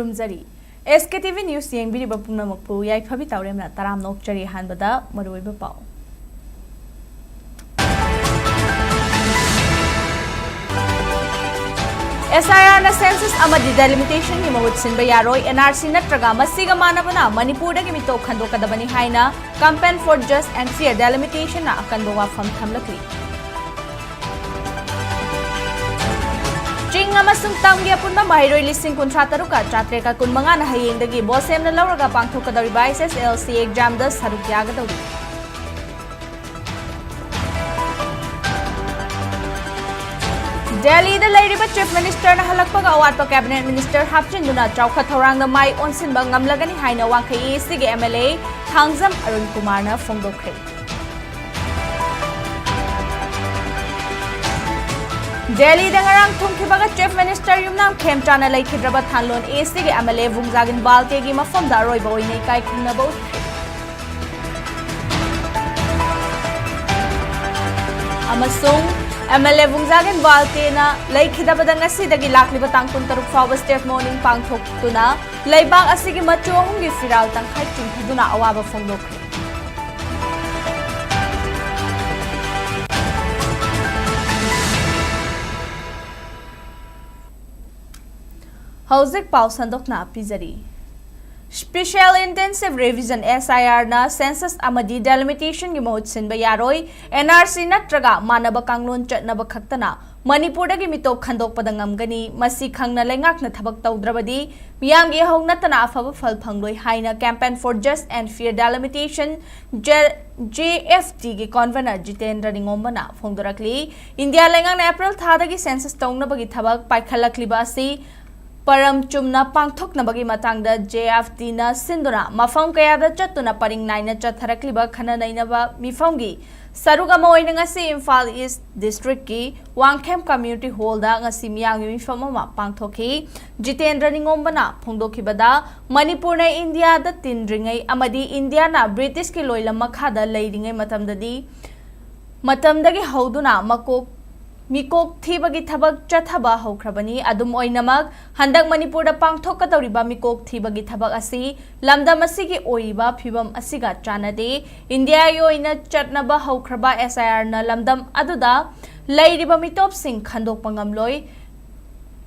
खुरुमजरी SKTV news येंबिरिबा पुंगनमकपु याइफाबि तावरेमना तराम नोकचरी हानबदा मरुइबा पाउ SIR na census amadi delimitation ni mahut sinba yaroi NRC natraga masiga manabana Manipur dagi mito khandokadabani haina campaign for just and fair delimitation na akanbo wafam thamlakli Jing amasung tamgi apunba mahiroi lising kuntra taruka chatreka kunmanga na hayengdagi bosem na lauraga pangthokadariba SSLC exam da sarukyagadawri Delhi the Lady Chief Minister na halakpaga awatpa Cabinet Minister hapchinduna chawkha thorangda mai onsinba ngamlagani haina wangkhai sige MLA Thangzam Arun Kumar na phongdokre Delhi da ngarang thungkhibaga Chief Minister yumnam khemchana laikhidraba thanlon sige MLA Vungjagin Balte gi mafamda roiba oinei kai khungnaba amasung MLA Vungjagin Balte na laikhidabada ngasidagi lakliba tangkun taruk fawba state mourning pangthoktuna laibak asigi machu ahumgi firal tangkhai chungthaduna awaba phongdokre Hauzik pau sandokna pizari Special Intensive Revision SIR na Census amadi Delimitation gi mahut sinba yaroi NRC natraga manaba kanglon chatnaba khaktana Manipur dagi mito khandokpada ngamgani masi khangna lengakna thabak tawdrabadi miyamgi hongnatana afaba phal phangloi haina Campaign for Just and Fair Delimitation JFT gi convener Jitendra Ningombana phongdorakli India lengakna April thadagi census tawngnabagi thabak paikhalakliba asi Param chumna pangthoknabagi matangda JFT na sinduna mafam kayada chatuna paring naina chatharakliba khana nainaba mifamgi saruga moina ngasi Imphal East District ki Wangkhem Community Hall da ngasi miyang mifam ma pangthoki Jitendra Ningombana phongdokhibada Manipur na India da tindringai amadi India na British ki loilam makhada leiringai matamdagi hauduna Mikok thibagi thabak chathaba hokrabani adum oinamak handak Manipur da pangthokadawriba mikok thibagi thabak asi lamdam asigi oiba phibam asiga chanade India yoina chatnaba hokraba SIR na lamdam aduda leiriba mitop sing khandok pangamloi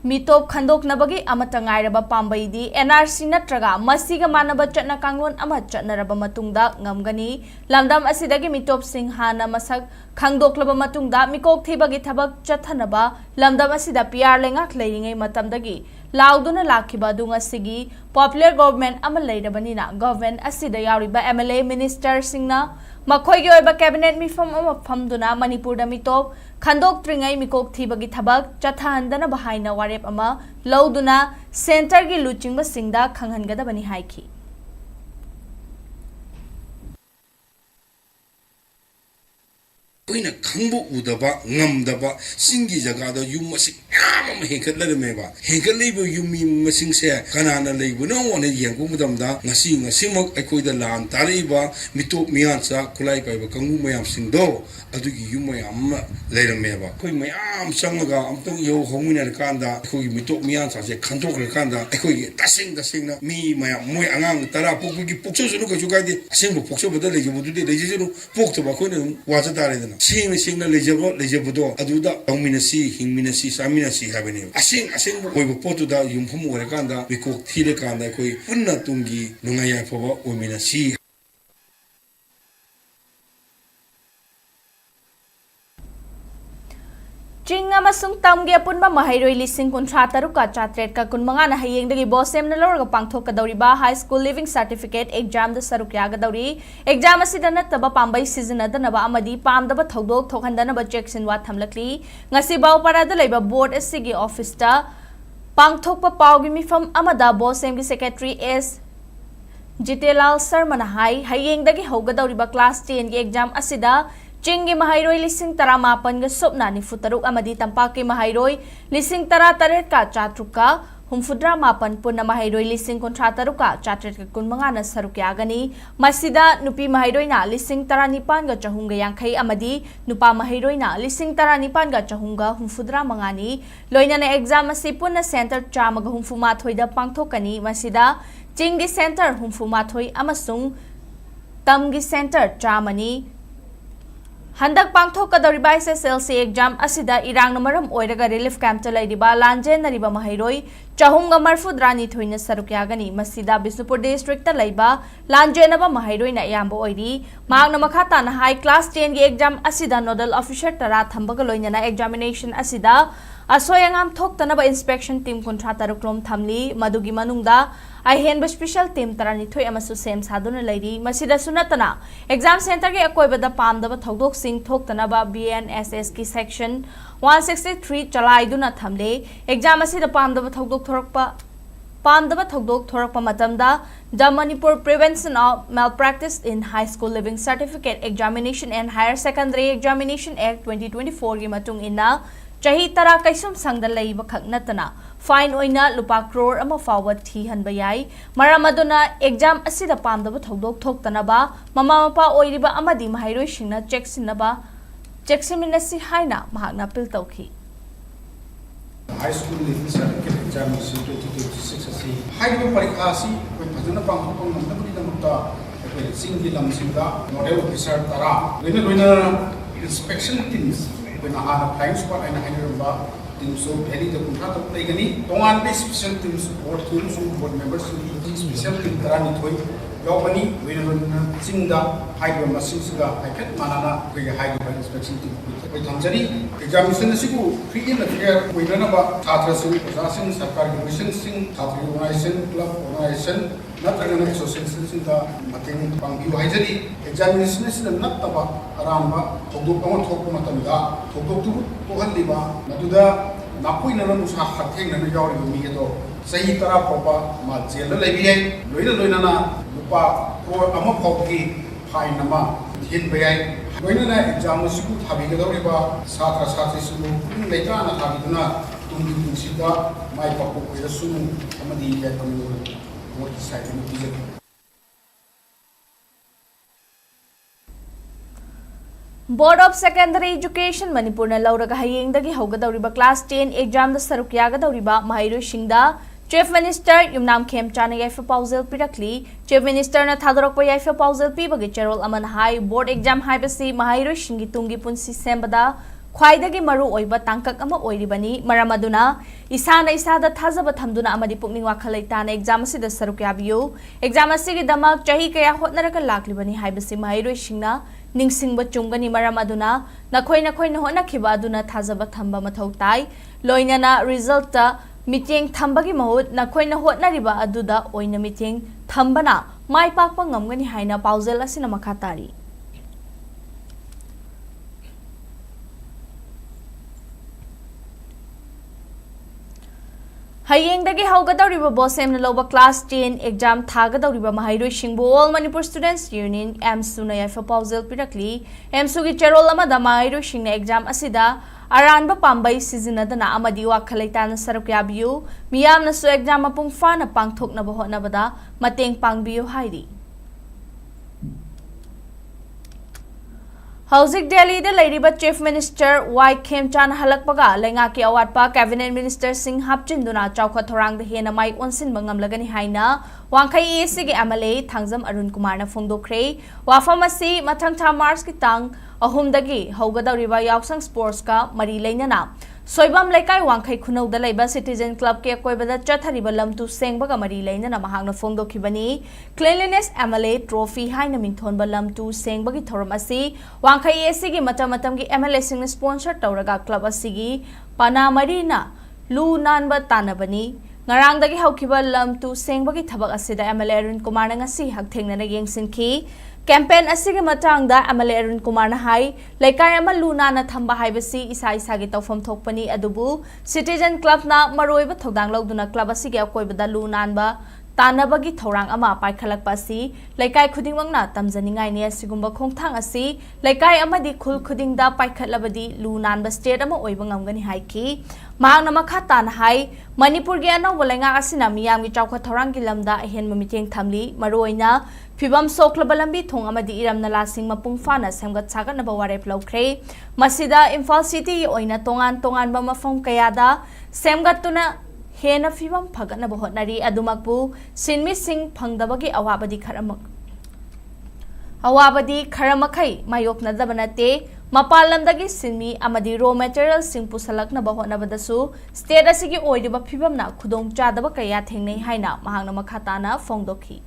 mitop khandok nabagi amata ngairaba pambaidi NRC natraga masiga manaba chatna kanglon ama chatnaraba matungda ngamgani lamdam asidagi mitop sing hana masak khangdoklaba matungda mikok thibagi thabak chathanaba lamdam asida PR lengak leiringai matamdagi lauduna lakhiba dunga sigi popular government ama leirabanina government asida yariba MLA minister singna makhoigi oiba cabinet mifam ama famduna Manipur da mitop khandok tringai mikok thibagi thabak chathandana bahaina warep ama lauduna center gi luchingba singda khanghangadabani haiki Koina khangbu udaba ngamdaba singi jaga da yum masing yam hengkat la me ba hengkat leibo yumi masing se kanana leibo no one yangku mudam da ngasi mak akoi da lan tariba mitop mian sa kulai kai ba kangu mayam sing do adugi yum mayam leirame ba koi mayam sangaga amtong yo homina kanda koi mitop mian sa se khantok le kanda koi tasing na mi mayam moi angang tara pokgi pokso sunu ka jugai de asing bo pokso badal leibo du de leibo pokto ba koi ne waja tare da Sing lejabo aduda auminasi hingminasi saminasi habene asing oibo potu da yumphum orekanda mikok thile kanda koi punna tungi nungaya phoba ominasi Jing amasung tamgi apunba mahairoi lising kuntra taruka chatret ka kunmanga na hayengdagi bosem na lawraga pangthokadawriba high school living certificate exam da sarukyagadawri exam asida nattaba pambai sizinadana amadi pamdaba thodok thokhandana ba checksin wa thamlakli ngasi bawpara da leiba board asigi office ta pangthokpa pawgi mifam amada bosem gi secretary S Jitelal Sarmana hayengdagi hogadawriba class 10 gi exam asida Chingi mahairoi lising tara mapan ga sopna ni futaruk amadi tampaki mahairoi lising tara taret ka chatruka humfudra mapan punna mahairoi lising kontra taruka chatret kun mangana saruk yagani masida nupi mahairoi na lising taranipan ga chahunga yangkai amadi nupa mahairoi na lising taranipan ga chahunga humfudra mangani loina na exam asi punna center chamaga humfuma thoida pangthokani masida chinggi center humfuma thoi amasung tamgi center chamani Handak pangthok kadariba SSLC exam asida irang namaram oiraga relief camp ta laidiba lanjen nariba mahairoi chahunga marfudrani thoina sarukyagani masida Bisnupur district ta laiba lanjenaba mahairoi na yamba oiri magna makhata na high class 10 gi exam asida nodal officer tara thambaga loina na examination asida asoyangam thoktanaba inspection team kontra taruklom thamli madugi manungda ahenba special team tarani thoi amasu sem saduna lairi masida sunatana exam center ge akoibada pamdaba thodok sing thoktanaba BNSS ki section 163 chalaiduna thamle exam asida pamdaba thodok thorakpa matamda the Manipur Prevention of Malpractice in High School Living Certificate Examination and Higher Secondary Examination Act 2024 gi matung inna chahi tara kaisum sangda leiba khaknatana fine oina lupa crore ama forward thi hanba yai maramaduna exam asida pamdaba thodok thoktanaba mama mapa oiriba amadi mahairoi singna checksinasi haina mahakna pil tawkhi High School Living Certificate Examination 2026 asi haiba parikha asi koi phajana pangthokpang namnabudi namta koi singgi lamsingda nodal officer tara loina inspection teams koi na hana flying squad aina hainiramba team so very the kunha to playgani tongan be special team support team so board members special team tara ni thoi yawani loina singda haiba masingsiga haikhat manana koi haiba inspection team koi thamjari examination asiku free and fair koinanaba chhatra sing prasasan sarkar ki mission sing chhatra organization club organization natragana association sing da mateng pangbi haijari examination sing nattaba aramba thokdok ama thokpa matamda thokdok tu tohalliba maduda napoina nusa hatheng na yawri mi gedo sahi tara propa ma jel la lebi ai loina na lupa ko ama phokki fine nama hin bayai loina na exam siku thabi gedoriba satra satri sulu leita na thabiduna tumdi sida mai pakko ko sunu amadi ya kamu what side ni pizza Board of Secondary Education Manipur na lauraga hayengdagi haugadawriba class 10 exam da sarukyagadawriba mahairoi singda Chief Minister Yumnam Khemchana yaifa pausel pirakli Chief Minister na thadorakpa yaifa pausel pibagi cherol aman hai board exam haibasi mahairoi singi tungi punsi sembada khwaidagi maru oiba tangkak ama oiribani maramaduna isana isada thazaba thamduna amadi pukning wakhalaitana exam asida sarukyabiyu exam asigi damak chahi kaya hotnaraka laklibani haibasi mahairoi singna ningsingba chungani maramaduna nakhoi na honakhiba aduna thazaba thamba mathau tai loinana result ta meeting thambagi mahut nakhoi na hotnariba aduda oina meeting thambana mai pakpa ngamgani haina pausel asina makhatari Hayengdagi haugadawriba bosemna loba class 10 exam thagadawriba mahairoi singbu All Manipur Students Union MSU na yaifa pausel pirakli MSU gi cherol amada mahairoi singna exam asida aranba pambai sizinadana amadi wakhalaitana sarukyabiyu miyamna su exam apung fana pangthoknaba hotnabada mateng pangbiyu hairi Hauzik Delhi de Lairiba Chief Minister Y Khemchan halakpaga lengaki awatpa Cabinet Minister Singh hapchinduna chawkha thorang de hena mai onsin bangam lagani haina wangkhai EC ge MLA Thangjam Arun Kumar na phongdokre wafamasi mathang tha March ki tang ahumdagi haugadawriba yausang sports ka mari leinana soibam laikai wangkhai khunau da laiba Citizen Club ke koibada chathariba lamtu sengbaga mari leinana mahangna phongdokhibani Cleanliness MLA Trophy haina mingthonba lamtu sengbagi thoram asi wangkhai EC gi matam gi MLA sing sponsor tawraga club asigi pana marina lu nanba tanabani ngarangdagi haukhiba lamtu sengbagi thabak asida MLA Arun Kumar na ngasi hakthengna yengsinki campaign asige matangda MLA Arun Kumar na hai laikai ama luna na thamba haibasi isa gi tawfam thokpani adubu Citizen Club na maroiba thodang logduna club asige akoibada lunanba तानबगी थौरांग अमा पाइखलकपा असि लैकाय खुदिंगमंगना तमजनिंगाइने असिगुंबा खोंगथांग असि लैकाय अमदि खुल खुदिंगदा पाइखलबदि लू नानबा state अमा ओइबा ngamgani हाइकी मांगना मखा तान high Manipur गे अनौब लैंगा असिना मियामगी चाउखा थौरांगी लमदा अहेनबा मितेंग थामली मरोइना फिबम सोखलबा लंबी थोंग अमदि इरम नालासिंग मपुंग फाना सेमगत सागनबा वारेप लौख्रे मसिदा इम्फाल सिटी ओइना तोंगान तोंगानबा मफम कयादा सेमगतुना हेना फिबम फगनबा होटनरी अदुमकबु सिनमि सिंह फंगदबगी अवाबदी खरमखै मायोकनदबा नते मपाल लमदगी सिनमि अमदि रो मटेरियल सिंह पुसलकनबा होटनबदसु स्टेट असिगी ओइदिबा फिबमना खुदोंग चादबा कया थेंनै हाइना महांगना मखाताना फोंदोखी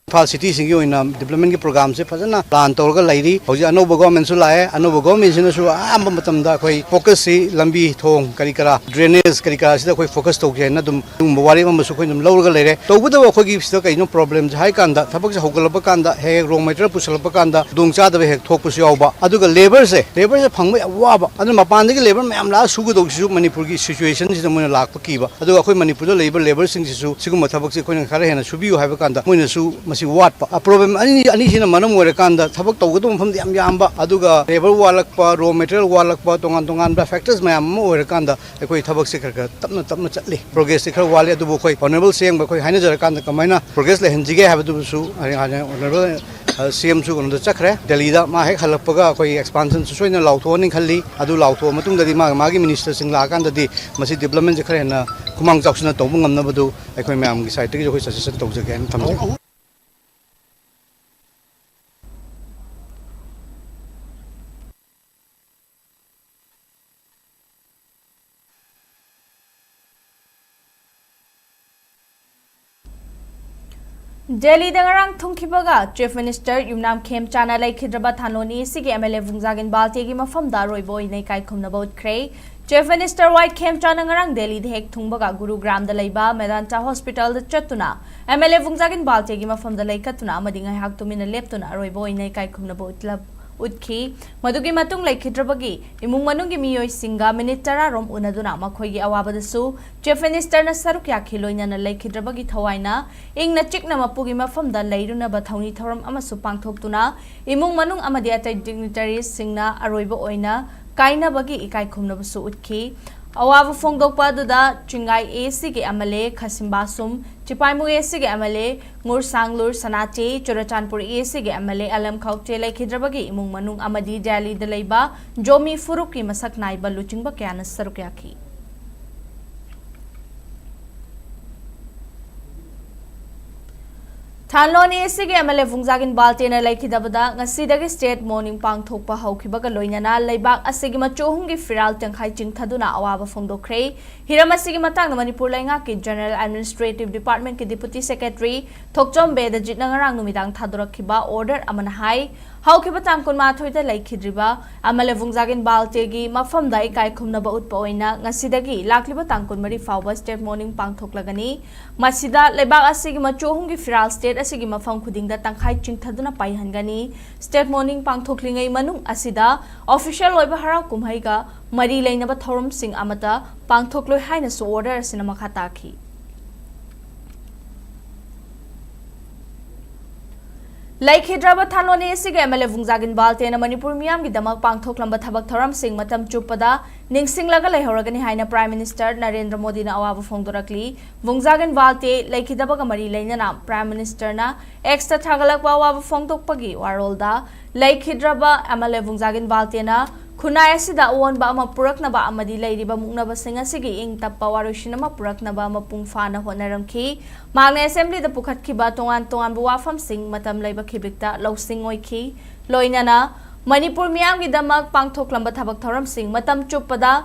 Infal City singi oina development ki program se fazana plan torga lairi hoji anoba government su lae anoba government sina su amba matam da khoi focus si lambi thong kari kara drainage kari kara sida khoi focus tog na dum wari ma su khoi dum lawrga leire tawbuda khoi gi sida kai no problem hai kanda thabak se hogalaba kanda he raw material pusalaba kanda dung cha da he thok pusu yawba aduga labor se phangba wa ba adu mapan gi labor mayam la su gu dog su Manipur gi situation sida moina lakpa ki ba aduga khoi Manipur da labor sing su siguma thabak se khoi khara hena subi yu haiba kanda moina su what problem अनी मनम थबक तौगद मफम याम labour वालप raw material वालप तोान तोान फैक्टर्स मैम अखोई थबक से खर तपन तपन चली प्रोग्रेस से खर वाले ऑनरेबल सीएम हाइनजरकान कमायना प्रोग्रेस लेहनजिगे ऑनरेबल सीएम चक्रे दिल्ली मा हेक हलपगा अखोई एक्सपांशन सोना लाउथोनी खली लाउथो मागी मिनिस्टर सिंह लाकानददी मसी डेवलपमेंट खर हेना कुमांग चाउसना तौब ngamnabadu अखोई मैम की साइड की suggestion तौजगे थमजे Delhi dangarang thungkibaga Chief Minister Yumnam Khem Chana Laikhidraba Thanoni Sigi MLA Vungzagin Baltegi mafam daroi boy nei kai khumna baut khrei Chief Minister White Khem Chana ngarang Delhi dhek thungbaga Gurugram da leiba Medanta Hospital da chatuna MLA Vungzagin Baltegi mafam da laikatuna amadi ngai hak tumina leptuna roi boy nei kai khumna baut lab उत्खी मधुगी मतुंग laikhidrabagi imung manungi miyoi singa minute tara rom unaduna makhoigi awabadasu Chief Minister na saruk yakhi loina na laikhidrabagi thawaina ingna chikna mapugi mafam da leiruna ba thauni thoram amasu pangthoktuna imung manung amadi atai dignitaries singna aroiba oina kaina bagi ikai khumna basu utki अवाब फोंगदोकपादुदा Chingai AC के MLA खसिमबासुम चिपाइमु AC के MLA nguर सांगलुर सनाचे Churachandpur AC के एमएलए अलम खौटे लेखिद्रबगी इमुंग मनुंग अमदी दिल्ली दलेबा जोमी फुरुक की मसक नाइबा लुचिंगबा क्यान सरुक्याखी थानलोनी एसी के एमएलए वुंगजागिन बाल्टेना लेखिदबदा ngasi स्टेट मॉर्निंग पांगथोकपा हौखिबगा लोइनाना लेबाक असिगी मचोहुंगी फिराल तंखाई चिंगथदुना अवाबा फोंदोखरे हिरम असिगी मतांग मणिपुर लैंगा के जनरल एडमिनिस्ट्रेटिव डिपार्टमेंट के डिप्यूटी सेक्रेटरी थोकचोम बेदजित नंगरांग नुमिदांग थादोरखिबा ऑर्डर अमन हाई हौखिबा तांकुन माथोइदा लेखिद्रिबा एमएलए वुंगजागिन बाल्टेगी मफमदा इकाई खुमनबा उत्पा ओइना ngasi लाखलिबा तांकुन मरी फावबा स्टेट मॉर्निंग पांगथोकलगनी मसिदा लेबाक असिगी मचोहुंगी फिराल स्टेट असिगी मफम खुदिंगदा तंखाई चिंगथदुना पाइहनगनी स्टेट मॉर्निंग पांगथोकलिंगै मनुंग असिदा ऑफिशियल ओइबा हराव कुमहैगा मरी लेनबा थौरम सिंह अमता पांगथोकलोय हाइनसु ऑर्डर असिना मखा ताखी laikhidraba thanloni asige MLA Vungzagin Baltena Manipur miyam gi damak pangthoklamba thabak thoram sing matam chupada ningsinglaga leihoragani haina Prime Minister Narendra Modi na awaba phongdorakli Vungzagin Balte laikhidabaga mari leinana Prime Minister na extra thagalakwa awaba phongdokpagi warolda laikhidraba MLA Vungzagin Baltena khunai asida awonba ama puraknaba amadi leiriba muknaba sing asigi ing tappa warushinama puraknaba ama pungfana honaramki magne assembly da pukhatkhiba tongan tongan buwafam sing matam leiba khibikta losing oiki loinana Manipur miyam gi damak pangthoklamba thabak thoram sing matam chupada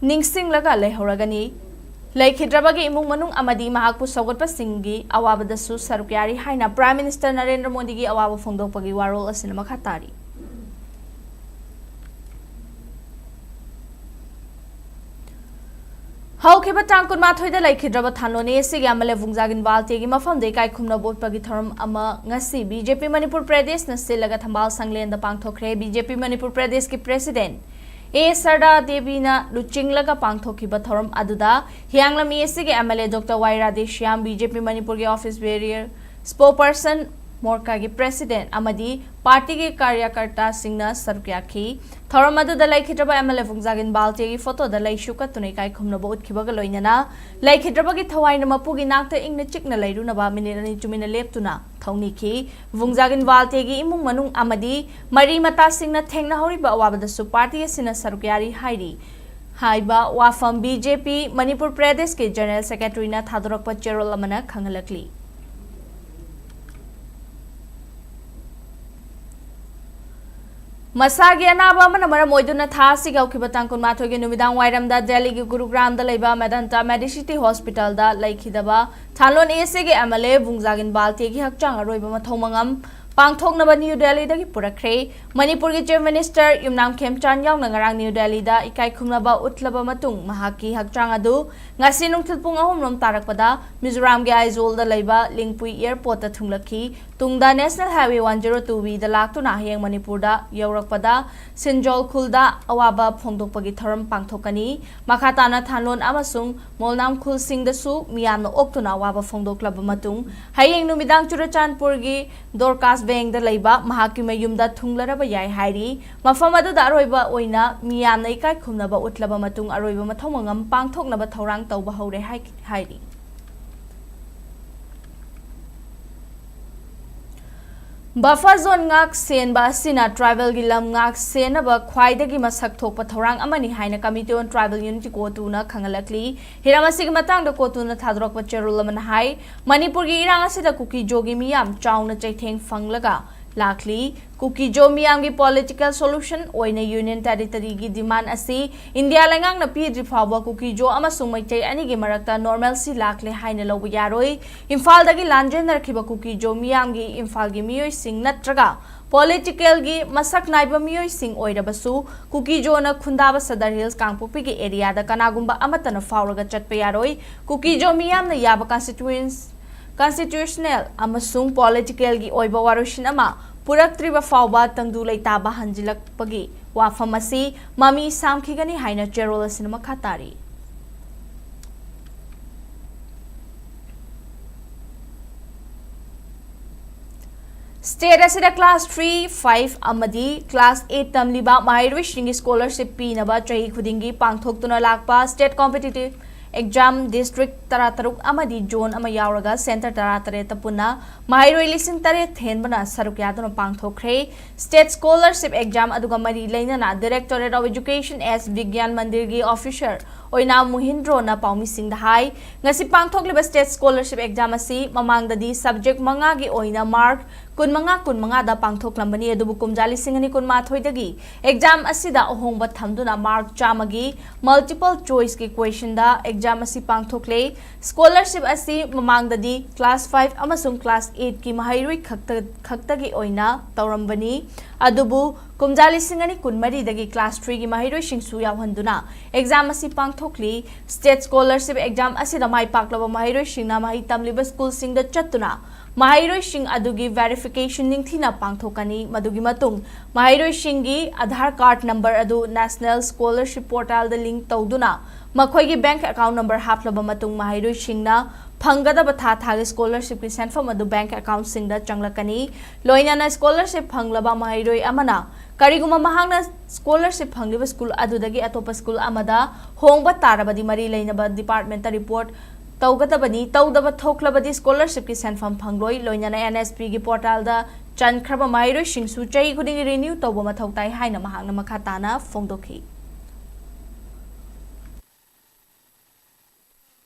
ningsinglaga leihoragani laikhidrabagi imung manung amadi mahakpu sawgatpa singgi awabadasu sarukyari haina Prime Minister Narendra Modi gi awaba phongdokpagi warol asina makhatari हौखिबा तांकुन माथोइदा laikhidraba thanloni asigi MLA Vungzagin Baltegi mafam de kai khumna botpagi thoram ama ngasi BJP Manipur Pradesh na silaga thambal sanglen da pangthokre BJP Manipur Pradesh ki President A सरदा देवीना लुचिंगलगा पांगथोखिबा थौरम अदुदा हियांगलमी एसीगे MLA doctor Y Radheshyam BJP Manipur के office barrier स्पोपर्सन मोर्का की प्रेसिडेंट अमदी पार्टी के कार्यकर्ता सिंगना सरुक्याखी थौरम अदुदा लैखिद्रबा एमएलए फुंगजागिन बाल्टे की फोटो द लैशुका तुनै काय खुमनबो उत्खिबगा लोइनना लैखिद्रबा की थवाइन मपुगी नाकते इंगने चिकना लैरुनबा मिनिट अनि चुमिना लेप्तुना थौनिखी फुंगजागिन बाल्टे की इमुंग मनुंग अमदी मरी मता सिंगना थेंगना हौरिबा अवाबदसु पार्टी एसिना सरुक्यारी हाइरी हाइबा वाफम बीजेपी मणिपुर प्रदेश के जनरल सेक्रेटरी ना थादरकपा चेरोल अमना खंगलकली मसागी अनाबा मरम ओइदुना थासी गौखिबा तांग कुनमाथोगी नुमिदांग वाइरमदा दिल्ली की गुरुग्राम दा लैबा मेदांता मेडिसिटी हॉस्पिटल दा लैखिदबा थानलोन एसे के एमएलए बुंगजागिन बाल्टे की हकचांग अरोइबा मथौमंगम पांगथोकनबा न्यू दिल्ली दा की पुरखरे मणिपुर की चीफ मिनिस्टर युमनाम खेमचान यावना ngarang न्यू दिल्ली दा इकाई खुमनबा उतलबा मतुंग महाकी हकचांग अदु ngasi nungthil pung ahum rom tarakpada Mizoram के आइजोल दा लैबा लिंगपुई एयरपोर्ट ता थुंगलखी तुंगदा नेशनल हाईवे 102 दा लाक्तुना हयंग मणिपुर दा यौरकपदा सिंजोल खुलदा अवाबा फोंदोकपगी थरम पांगथोकनी मखाताना थानलोन अमसुंग मोलनाम खुल सिंगदसु मियामना ओक्तुना अवाबा फोंदोकलब मतुंग हयंग नुमिदांग चुरचानपुर की दोरकास बैंक दा लैबा महाकी मयुमदा थुंगलरबा याय हाइरी मफम अदुदा अरोइबा ओइना मियामना इकाई खुमनबा उतलबा मतुंग अरोइबा मथौमंगम पांगथोकनबा थौरांग तौबा हौरे हाइरी buffer zone ngak senba asina tribal gi lam ngak senaba khwaidagi masak thokpa thorang amani haina committee on tribal unity kotuna khangalakli hiramasi gi matang da kotuna thadrokpa cherul man hai manipur gi irang asida kuki jogi miyam chauna chaitheng fanglaga lakli kuki jo miyam gi political solution oina union territory gi demand asi india langang na pidri phawa kuki jo amasung maitai ani gi marakta normalcy lakle haina lobu yaroi imphal dagi lanjen rakhiba kuki jo miyam gi imphal gi miyoi sing natraga political gi masak naiba miyoi sing oirabasu kuki jo na khundaba sadar hills kangpopi gi area da kanagumba amatana fawraga chatpa yaroi kuki jo miyam na yaba constitutional amasung political gi oiba warushin ama पुरक्त्रिबा फावबा तंगदु लैताबा हंजिलकपगी वाफम असि ममी सामखिगनी हाइना चेरोल असिन मखातारी स्टेट असिदा क्लास 3, 5 अमदी क्लास 8 तमलिबा माइरविशिंग स्कॉलरशिप पीनबा चही खुदिंगी पांगथोक्तुना लाकपा स्टेट कॉम्पिटिटिव एग्जाम डिस्ट्रिक्ट तरातरुक अमदी जोन अमा यावरगा सेंटर तरातरे तपुना माहिरोई लिसिंग तरे थेनबना सरुक्यादुना पांगथोखरे स्टेट स्कॉलरशिप एग्जाम अदुगा मरी लेनना डायरेक्टोरेट ऑफ एजुकेशन एस विज्ञान मंदिर की ऑफिसर ओइना मुहिंद्रो ना पाउमी सिंह हाई ngasi पांगथोकलिबा स्टेट स्कॉलरशिप एग्जाम असि ममांगददी सब्जेक्ट मंगा की ओइना मार्क कुनमंगा दा पांगथोकलंबनी अदुबु कुमजाली सिंगनी कुनमाथोइदगी एग्जाम असिदा अहोंबा थमदुना मार्क चामगी मल्टीपल चॉइस की क्वेश्चन दा एग्जाम असि पांगथोकले स्कॉलरशिप असि ममांगददी क्लास 5 अमसुंग क्लास 8 की महाइरुई खक्तगी ओइना तौरंबनी अदुबु कुमजाली सिंगनी कुनमरी दगी क्लास 3 की महाइरुई सिंगसु यावहंदुना एग्जाम असि पांगथोकली स्टेट स्कॉलरशिप एग्जाम असिदा माइ पाकलबा महाइरुई सिंगना माहि तमलिबा स्कूल सिंगदा चत्तुना महाइरोई सिंह अदुगी वेरिफिकेशन निंगथिना पांगथोकनी मदुगी मतुंग महाइरोई सिंगी आधार कार्ड नंबर अदु नेशनल स्कॉलरशिप पोर्टल द लिंक तौदुना मखोइगी बैंक अकाउंट नंबर हापलबा मतुंग महाइरोई सिंगना फंगदब थागे स्कॉलरशिप की सेंफम अदु बैंक अकाउंट सिंगदा चंगलकनी लोइनाना स्कॉलरशिप फंगलबा महाइरोई अमना करिगुमा महांगना स्कॉलरशिप फंगलिबा स्कूल अदुदगी अतोप स्कूल अमदा होंगबा तारबदी मरी लेनबा डिपार्टमेंट रिपोर्ट तौगदबनी तौदब थोकलबदी स्कॉलरशिप की सेंफम फंगलोई लोइनाना एनएसपी की पोर्टल दा चनख्रबा माइरोई सिंगसु चई खुदिंग रिन्यू तौबा मथौताई हाइना महांगना मखाताना फोंदोखी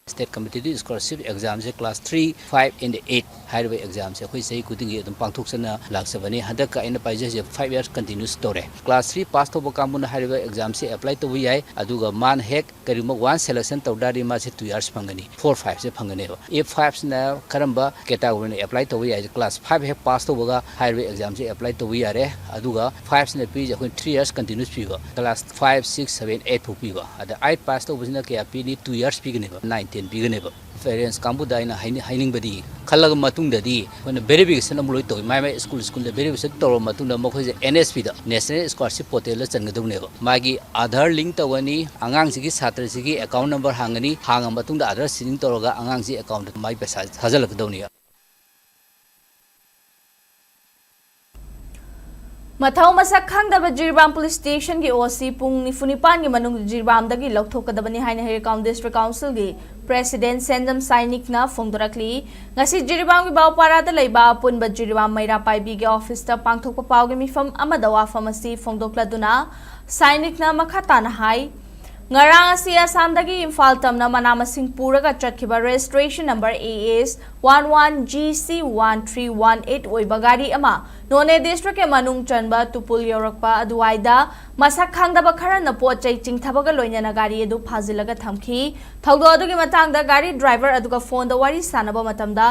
स्टेट कॉम्पिटिटिव स्कॉलरशिप एग्जाम से क्लास 3, 5 एंड 8 हाइवे एग्जाम से कोई सही कुदिंग एकदम पांगथोकसना लाक्सबनी हदक का इन पाइजे से 5 इयर्स कंटिन्यूस तोरे क्लास 3 पास तो कामुन हाइवे एग्जाम से अप्लाई तो हुई है अदुगा मान हेक करीम 1 सिलेक्शन तौदारी मा से 2 इयर्स फंगनी 4, 5 से फंगने ए 5 ना करंबा कैटेगरी ने अप्लाई तो हुई है क्लास 5 हेक पास तो होगा हाइवे एग्जाम से अप्लाई तो हुई है अदुगा 5 ने पी जखोन 3 इयर्स कंटिन्यूस पीगा क्लास 5, 6, 7, 8 पीगा अद 8 पास तो बजना के पी 2 इयर्स पीगने 9, 10 पीगने parents kambuda ina haining badi khalaga matung dadi kona verification amuloi toy mai school da verification toro matung da mokoi je NSP da national scholarship portal la changadune ba magi Aadhaar link tawani angang sigi chhatra sigi account number hangani hanga matung da Aadhaar link toroga angang si account mai pesa hajalak dawni Mathau masak khangdaba Jiribam Police Station ki OC pung nifunipan ki manung Jiribam dagi lauthokadabani haina Herikam District Council ki President Sendam Sainik na phongdorakli ngasi Jiribam ki bawpara da leiba punba Jiribam Maira Paibi ki office ta pangthokpa pawgi mifam amada wafam asi phongdokladuna Sainik na makhata na hai ngarang asi Assam dagi Imphal tamna manamasing puraga chatkiba registration number AS 11GC1318 oiba gari ama None district ke manung chanba tupul yorakpa aduwaida masak khangdaba khara na pochai chingthabaga loina gari edu phazilaga thamki thaudo adugi matangda gari driver aduga phone da wari sanaba matamda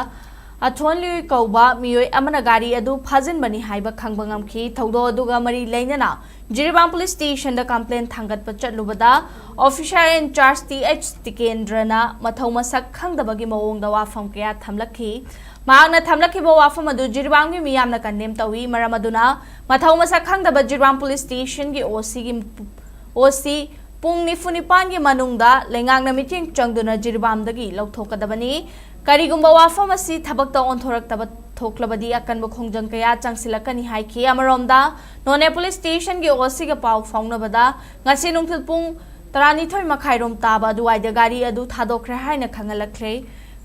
athonli kauba miyoi amana gari adu phajin bani haiba khangba ngamki thaudo aduga mari leinana Jiribam Police Station da complaint thangat pa chatlubada officer in charge TH Tikendrana mathau masak khangdabagi mawong da wafam kya thamlakhi Magna thamlaki bo wafam adu Jiribam gi miyam na kandem tawi maramaduna mathau masak khangdaba Jiribam Police Station gi OC pung nifunipan gi manungda lengang na meeting changduna Jiribam dagi lauthokadabani karigumba wafam asi thabak ta onthorak taba thoklabadi akan khongjang kaya changsilakani haiki amaromda None Police Station gi OC ga paw faungnabada ngasi nungthil pung 12 makhairom taba duwaida gari adu thadokre haina khangalakhle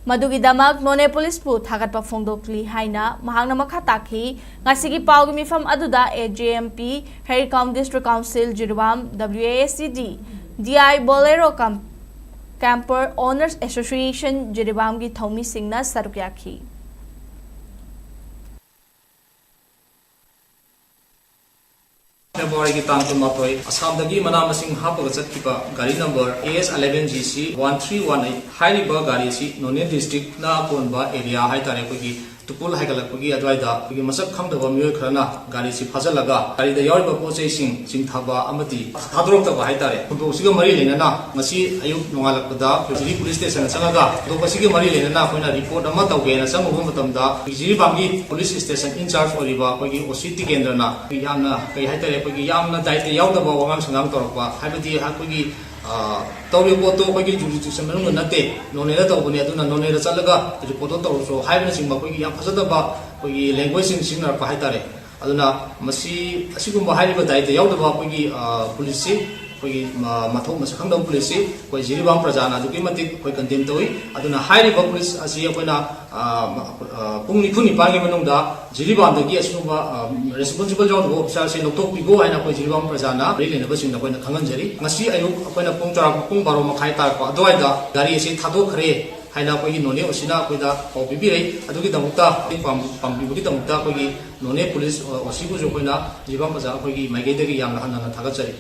Madugi damak None Police pu thagatpa phongdokli haina mahangna makha takhi ngasigi pawgi mifam aduda AJMP Herikam District Council Jiribam WASCD DI Bolero Camper Owners Association Jiribam gi thomi singna sarukyakhi February ki tang matoi Assam dagi manamasing hapaga chatkiba gari number AS11GC 1318 hairiba gari si None district na konba area haitare kogi tupul haigalakpagi adwaida kogi masak khamdaba miyoi kharana gari si phajalaga gari da yawriba pochai sing thaba amati thadrok ta haitare kundu siga mari lenana ngasi ayuk nongalakpada Jiri Police Station changaga do basiga mari lenana koina report ama tawgena sanguba matamda Jiribam gi Police Station in charge oriba kogi OC Tikendrana yamna kai haitare kogi yamna daite yawdaba wangam sangam torokwa haibati hakogi tawri poto kogi jurisdiction manung nate None la tawbani aduna None la chalaga report tawso haibna singba kogi yam phajadaba kogi language sing pa haitare aduna masi asigumba haiba daite yawdaba kogi police kogi mathau masak khangdam police koi Jiribam prajana duki matik koi condemn tawi aduna haiba police asi koina pungni phuni pangi manungda Jiribam dagi asumba responsible job officer se loktok pigo aina koi Jiribam prajana relena basing da koina khanganjari ngasi ayu koina pung chara pung baro makhai tar ko adwaida gari se thado khare haina koi None osina koida pawbibirei adugi damukta pambibugi damukta koi None police osigu jo koina Jiribam prajana koi maigei dagi yamna hanana thagachari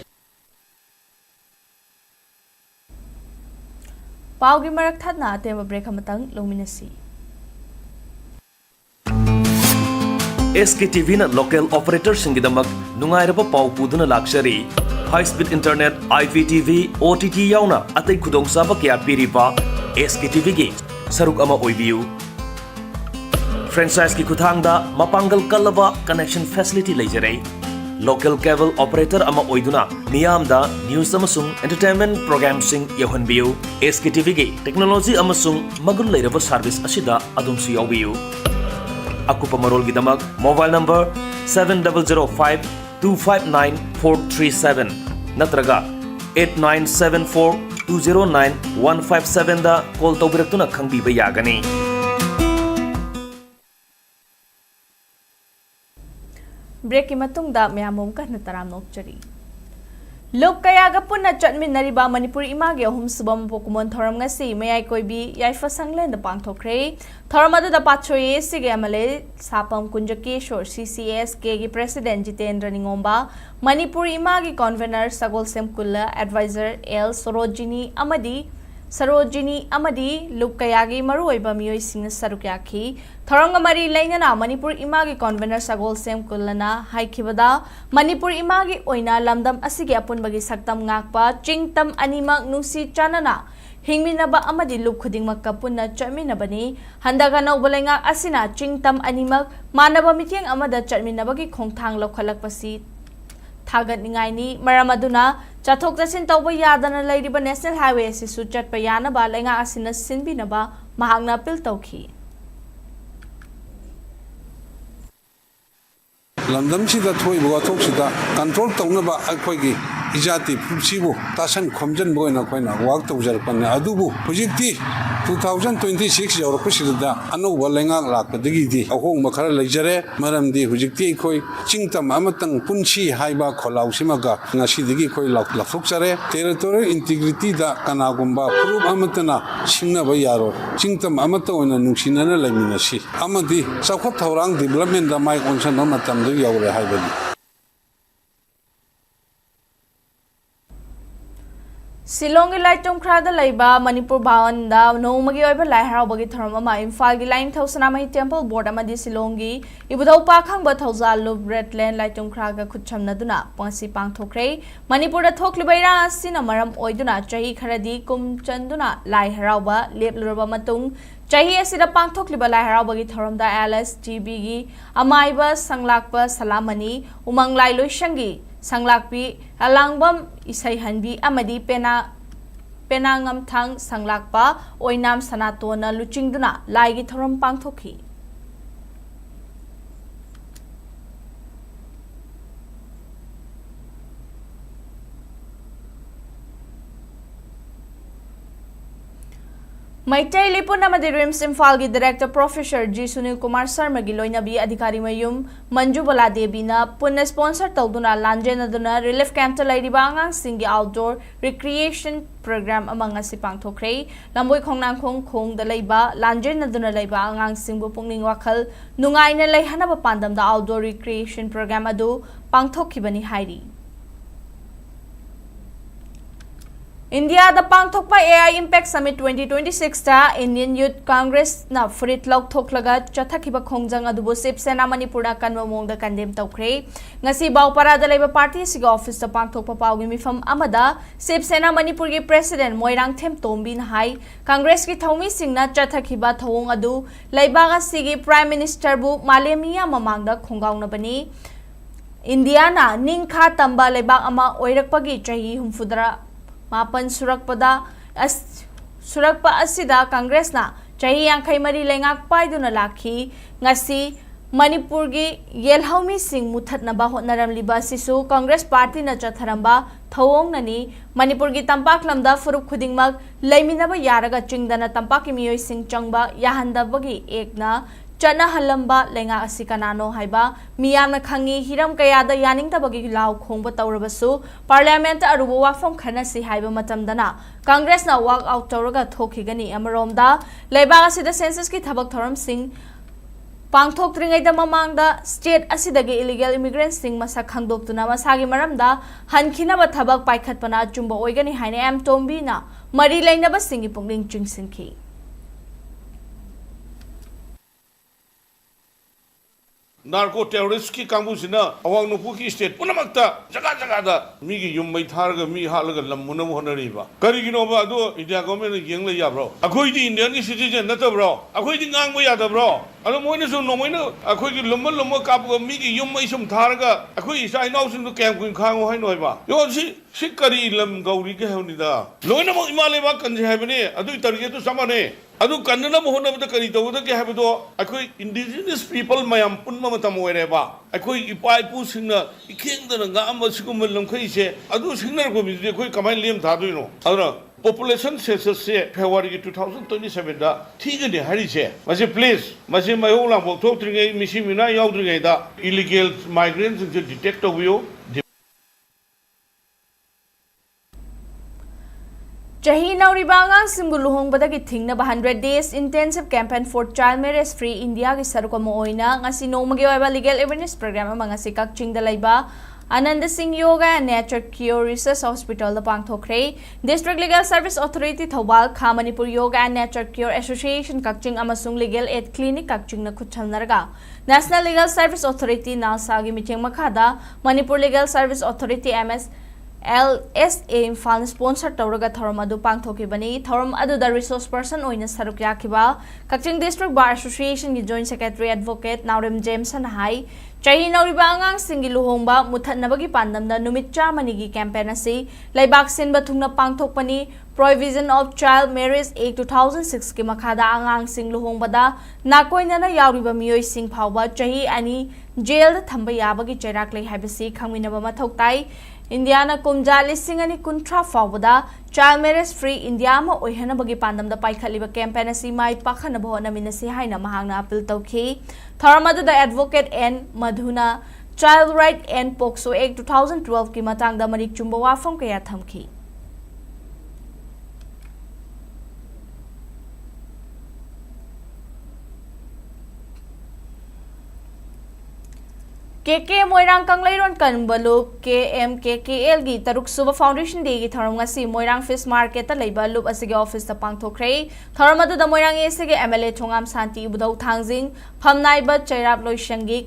Paugi marak thadna atema break hamatang luminasi SKTV na local operator singidamak nungairaba pau puduna lakshari high speed internet IPTV OTT yauna atai khudong saba kya piriba SKTV gi saruk ama oibiu franchise ki kuthangda mapangal kalaba connection facility leijare local cable operator ama oiduna miyamda news amasung entertainment program sing yohanbiu SKTV gi technology amasung magun leiraba service asida adumsi yawiu akupa marol gidamak mobile number 7005259437 natraga 8974209157 da call tawbiratuna khangbiba yagani break ki matungda myamom ka na taram nokchari lok kayaga punna chatminariba Manipur image ahum subam pokumon thoram ngasi mayai koibi yaifa sanglen da pangthokre thoram adu da pachoye sige amale sapam kunjaki shor CCS ke gi president Jitendra Ningomba Manipur image convener Sagol Semkulla advisor L Sarojini amadi lukayagi maruoiba miyoi singna sarukyakhi thoranga mari lainana Manipur imagi convener Sagol Semkullana haikibada Manipur imagi oina lamdam asigi apunbagi saktam ngakpa chingtam animak nungsi chanana hingminaba amadi lup khudingmak kapuna chatminabani handaga nauba lenga asina chingtam animak manaba mityeng amada chatminabagi khongthang lokhalakpasi thagat ningaini maramaduna chathok chasin tawba yadana leiriba national highway asisu chatpa yanaba lenga asina sinbinaba mahangna appeal tawkhi London sida thoi bo thok sida control tawna ba akhoi gi ijati phusibu tasan khomjan boina khoina work tawjar pan adubu hujikti 2026 yaur kusida anu walenga lakadigi di ahong makhara lejare maramdi hujikti khoi chingtam amatang punchi haiba kholau simaga ngasi digi khoi lakhok chare territorial integrity da kanagumba proof amatana singna ba yaro chingtam amata oina nungsinana laminasi amadi sakhot thawrang development da mai onsan no matam du yaure haibani Silongi Laitum Krada Laiba, Manipur Bawanda, no Magi over Lai Harabagi Thermama, Imphal Line Thousandamai Temple Board Amadi Silongi, Ibudo Pakang Bathoza Lub Redland Laitum Kraga Kucham Naduna, Ponsi Pang Tokre, Manipur the Toklibaira, Sinamaram Oiduna, Jahi Karadi, Kum Chanduna, Lai Haraba, Lep Lurba Matung, Jahi Asida Pang Tokliba Lai Harabagi Therm da Alice, GBG, Amaiba, Sanglakpa, Salamani, Umang Lai Lushangi. Sanglakpi alangbam isai hanbi amadi penangam thang sanglakpa oinam sanatona luchingduna laigi thoram pangthokhi Maitai Lipun Namadi Rims Imphal gi Director Professor G Sunil Kumar Sharma gi loinabi adhikari mayum Manju Bala Devi na punna sponsor tawduna lanjenaduna relief camp ta lairiba angang singi outdoor recreation program amang asi pangthokre lamboi khongnang khong da leiba lanjenaduna leiba angang singbu pungning wakhal nungaina leihanaba pandam da outdoor recreation program adu pangthokhibani hairi India the Pangthokpa AI Impact Summit 2026 ta Indian Youth Congress na Furit Lok Thoklaga Chathakiba Khongjang adubu Sip Sena Manipur na kanwa mongda kandem tawkre ngasi Baupara da laiba party siga office ta Pangthokpa pawgi mifam amada Sip Sena Manipur gi President Moirang Them Tombi na hai Congress ki thomi singna Chathakiba thawong adu laiba ga sigi Prime Minister bu Malemiya mamangda khongaung na bani India na ningkha tamba laiba ama oirakpagi chahi humfudra Mapan Surakpa Asida Congress na Chahi Yankai Mari Lengak Paiduna Laki Ngasi Manipur gi Yelhaumi Singh Muthat na bahot naram liba sisu Congress Party na Chatharamba Thawong nani Manipur gi Tampak Lamda Furuk Khudingmak Laiminaba Yaraga Chingdana Tampak Miyoi Singh Changba Yahandabagi Ekna Chana Halamba Lenga Asikanano Haiba Miyamna Khangi Hiram Kayada Yaningtabagi Lau Khongba Tawrabasu Parliament Arubu Wafom Khanasi Haiba Matamdana Congress na walk out Tawraga Thokigani Amaromda Leibaga Sida Census ki Thabak Thoram Singh Pangthok Tringaida Mamangda State Asidagi illegal immigrants Singh Masak Khangdoktuna Masagi Maramda Hankinaba Thabak Paikhatpana Chumba Oigani Haine M Tombi na Mari Lainaba Singhi Pungling Chingsinki Narco terrorist ki kambusina awang nupu ki state punamakta jaga mi ki yum mai tharga mi halaga lamuna honariba karigino ba ado India government yeng le ya bro akhoi di Indian citizen na to bro akhoi di ngang ba ya da bro ado moina so no moina akhoi ki lumma kap go mi ki yum mai sum tharga akhoi isai nau sin kem kuin khang hai noi ba yo si kari lam gauri ke honi da loina mo imale ba kan je habne adu targe to samane adu kannana mohona bada kari tawda ke habdo akhoi indigenous people mayam punma matam oire ba akhoi ipai pu singna ikheng da nga am sigum lam khoi se adu singnar ko bi khoi kamai lem tha duino adra population census se February 2027 da thiga ne hari se mase place mase mayo lang bok thok tringai misi mina yaw tringai da illegal migrants detect obio Chahi Nauribangang Simbuluhong Badagi Thingna 100 Days Intensive Campaign for Child Marriage Free India gi Sarukamo Oina ngasi nomagi oiba legal awareness program amanga si Kakching Dalaiba Anand Singh Yoga and Nature Cure Research Hospital the Pangthokre District Legal Service Authority Thawal Kha Manipur Yoga and Nature Cure Association Kakching amasung Legal Aid Clinic Kakching na khuthamnarga National Legal Service Authority NALSA gi micheng makhada Manipur Legal Service Authority LSA Imphal sponsor tawraga thoram adu pangthokibani thoram adu da resource person oina saruk yakhiba Kaching District Bar Association gi Joint Secretary Advocate Naurem Jameson hai chahi nauriba angang singi luhongba muthatnabagi pandamda numit chamani gi campaign asi laibak sinba thungna pangthokpani Provision of Child Marriage Act 2006 ki makhada angang sing luhongbada nakoina na yauriba miyoi sing phawba chahi ani jail thamba yabagi chairak lei habisi khangminaba mathok tai Indiana kumja lising ani kuntra fawda child marriage free India ma oihanabagi pandamda paikhaliba campaign asi mai pakhanaba honaminasi haina mahangna appeal tawki thoramadu the advocate N Madhuna Child Right and Pokso Act 2012 ki matangda marik chumba wafam kaya thamki KK Moirang Kanglairon Kanbalu KMKKL gi Taruk Suba Foundation Day gi tharam ngasi Moirang Fish Market ta leiba loop asigi office ta pangthokre tharam adu da Moirang esigi MLA Thongam Santi Budau Thangjing Phamnai ba Chairap Loisangi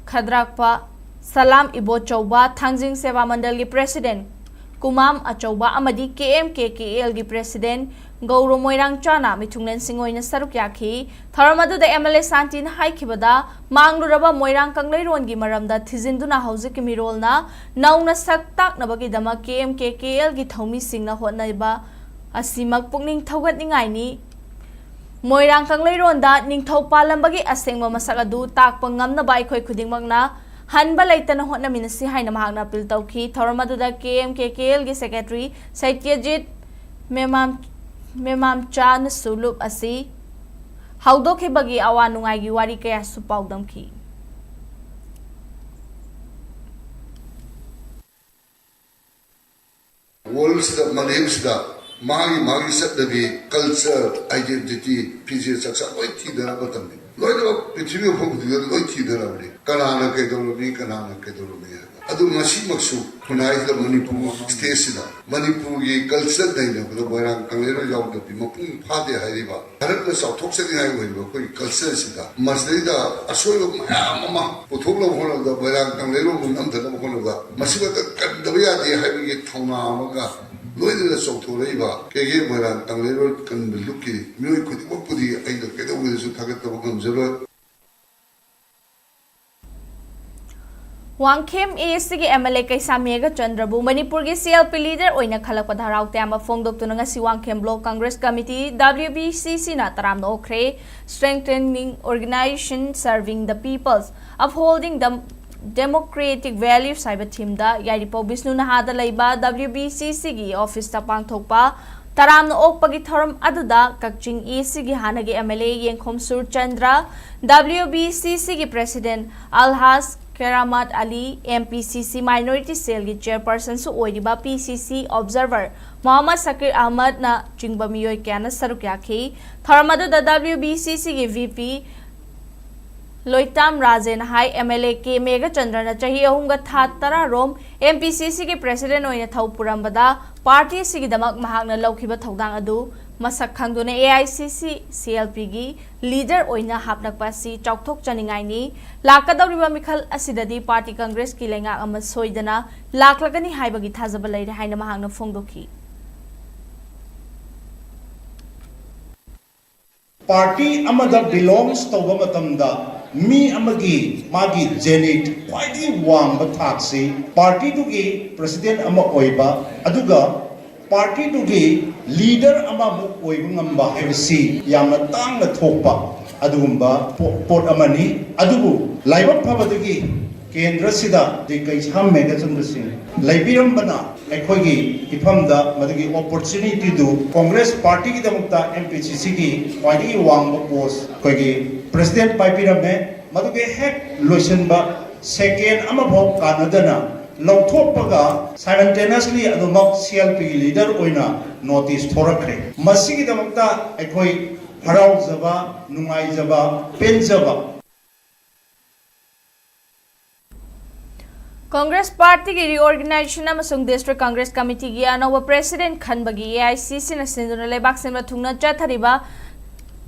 Khadrakpa Salam Ibo Chauba Thangjing Seva Mandal gi President Kumam Achauba amadi KMKKL gi President Gauro Moirang Chana Mithunglen Singoina Saruk Yakhi Tharamadu the MLA Santin Haikibada Mangluraba Moirang Kanglairon gi maramda Thizinduna Haujik Mirolna Nauna Saktak Nabagi Dama KMKKL gi Thomi Singna Hotnaiba Asimak Pungning Thogat Ningaini Moirang Kanglairon da Ningthau Palambagi Asengma Masakadu Takpa Ngamna Bai Khoi Khudingmagna Hanba Laitana Hotnaminasi Haina Mahagna Pil Tauki Tharamadu da KMKKL gi Secretary Saityajit Memam Chan Sulup asi Haudoki bagi awan nungai gi wari kaya supaudam ki World sida Manipur sida magi sabdagi culture identity physical success loi thidana batamni loi da prithvi phobdi loi thidana bari kanana kedolobi adu masi maksu khunai da Manipur state sida Manipur gi culture daina ko barang kanglero yaw da bi mapung phade hairiba bharat na south se dinai hoiba koi culture sida masri da asoi lo mama pothok lo hona da barang kanglero mun am da hona da masi ba ka da ya de haibi gi thona amaga loida da south reiba kege barang kanglero kan luki myoi ko di pudi ai da kedo wi su thagat da gam zero Wangkhem ASG MLA Kaisamega Chandrabu Manipur gi CLP leader oina khalak padharau tamba fongdok tunanga si Wangkhem Block Congress Committee WBCC na taram no okre strengthening organization serving the peoples upholding the democratic values cyber team da Yaripo Bisnu Nahada laiba WBCC gi office ta pangthokpa taram no okpagi thoram aduda Kakching ASG gi hanagi MLA Yengkhom Sur Chandra WBCC gi president Alhas Keramat Ali MPCC Minority Cell gi chairperson su oiriba PCC observer Muhammad Sakir Ahmad na chingba miyoi kana saruk yakhi tharmadu da WBCC gi VP Loitam Rajen Hai MLA K Mega Chandra na chahi ahunga thatara rom MPCC gi president oina thau purambada party sigi damak mahakna laukhiba thodang adu masak khangduna AICC CLP gi leader oina hapnakpa si chauthok chaningai ni lakadawriba mikhal asidadi party congress ki lenga ama soidana laklagani haibagi thajaba leire haina mahangna phongdoki party amada belongs to matamda mi amagi magi zenit quite wang ba thaksi party tu gi president ama oiba aduga party to gi leader ama mu oibu ngamba hebsi yamna tangna thokpa adugumba pot amani adubu laiba phabadagi kendra sida de kaisam mega chandra singh laibiram bana ekhogi ifamda madagi opportunity du congress party ki damukta MPCC ki quite wang post khogi president paipirame maduge hek loisenba second ama bhok kanadana Lauthokpaga simultaneously adumak CLP leader oina notice thorakre masigi damakta ekhoi harau jaba nungai jaba pen jaba Congress Party ki reorganization amasung District Congress Committee gi anawa President Khanbagi AICC na sinduna lebak simra thungna chathariba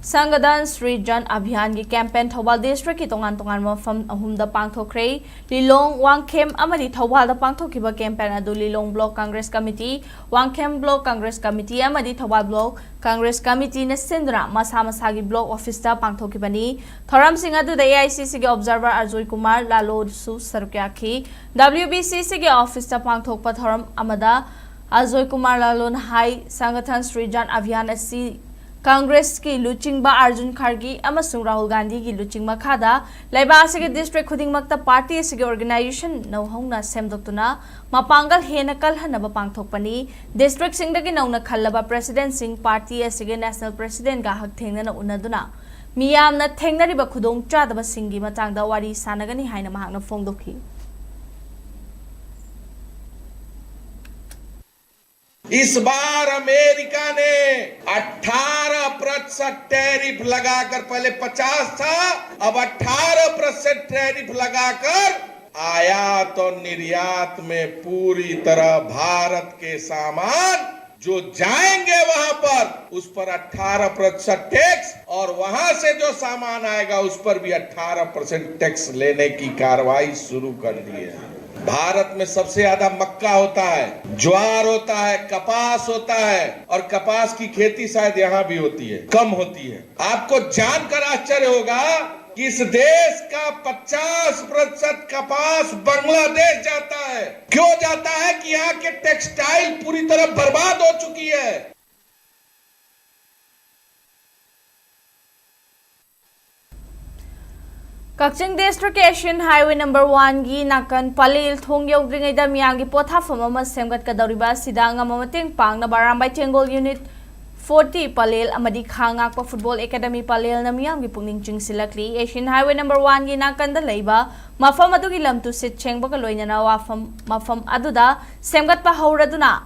Sangadan Sri Jan Abhiyan ki campaign Thawal district ki tongan mafam ahumda pangthokre Lilong Wangkhem amadi Thawal da pangthokiba campaign adu Lilong Block Congress Committee Wangkhem Block Congress Committee amadi Thawal Block Congress Committee na sindra masagi block office da pangthokibani thoram sing adu da AICC ki observer Arjoy Kumar Lalo su sarkyakhi WBCC ki office da pangthokpa thoram amada Arjoy Kumar Lalo hai Sangathan Sri Jan Abhiyan asi Congress ki Luchingba Arjun Khargi amasung Rahul Gandhi ki Luching Makhada Laiba asige district khuding makta party asige organization no hongna semdoktuna mapangal hena kalhanaba pangthokpani district singdagi nauna khallaba president sing party asige national president ga hak thengna unaduna miyamna thengnariba khudong chadaba singi matangda wari sanagani haina mahakna phongdokhi इस बार America ने 18% tariff लगाकर पहले 50 था अब 18% tariff लगाकर आयात और निर्यात में पूरी तरह भारत के सामान जो जाएंगे वहां पर उस पर 18% टैक्स और वहां से जो सामान आएगा उस पर भी 18% टैक्स लेने की कार्रवाई शुरू कर दी है। भारत में सबसे ज्यादा मक्का होता है, ज्वार होता है, कपास होता है और कपास की खेती शायद यहाँ भी होती है, कम होती है। आपको जानकर आश्चर्य होगा कि इस देश का 50% कपास बांग्लादेश जाता है। क्यों जाता है कि यहाँ के टेक्सटाइल पूरी तरह बर्बाद हो चुकी है। Kakching District Asian Highway number 1 gi nakan Palil thong yogdringai da miyang gi pothafam ama semgat kadawriba sida ngamamateng pang na Barambai Tengol Unit 40 Palil amadi khangak pa Football Academy Palil na miyang gi pungning chingsilakli Asian Highway number 1 gi nakan da leiba mafam adu gi lamtu sit chengba ka loina na mafam aduda semgat pa hauraduna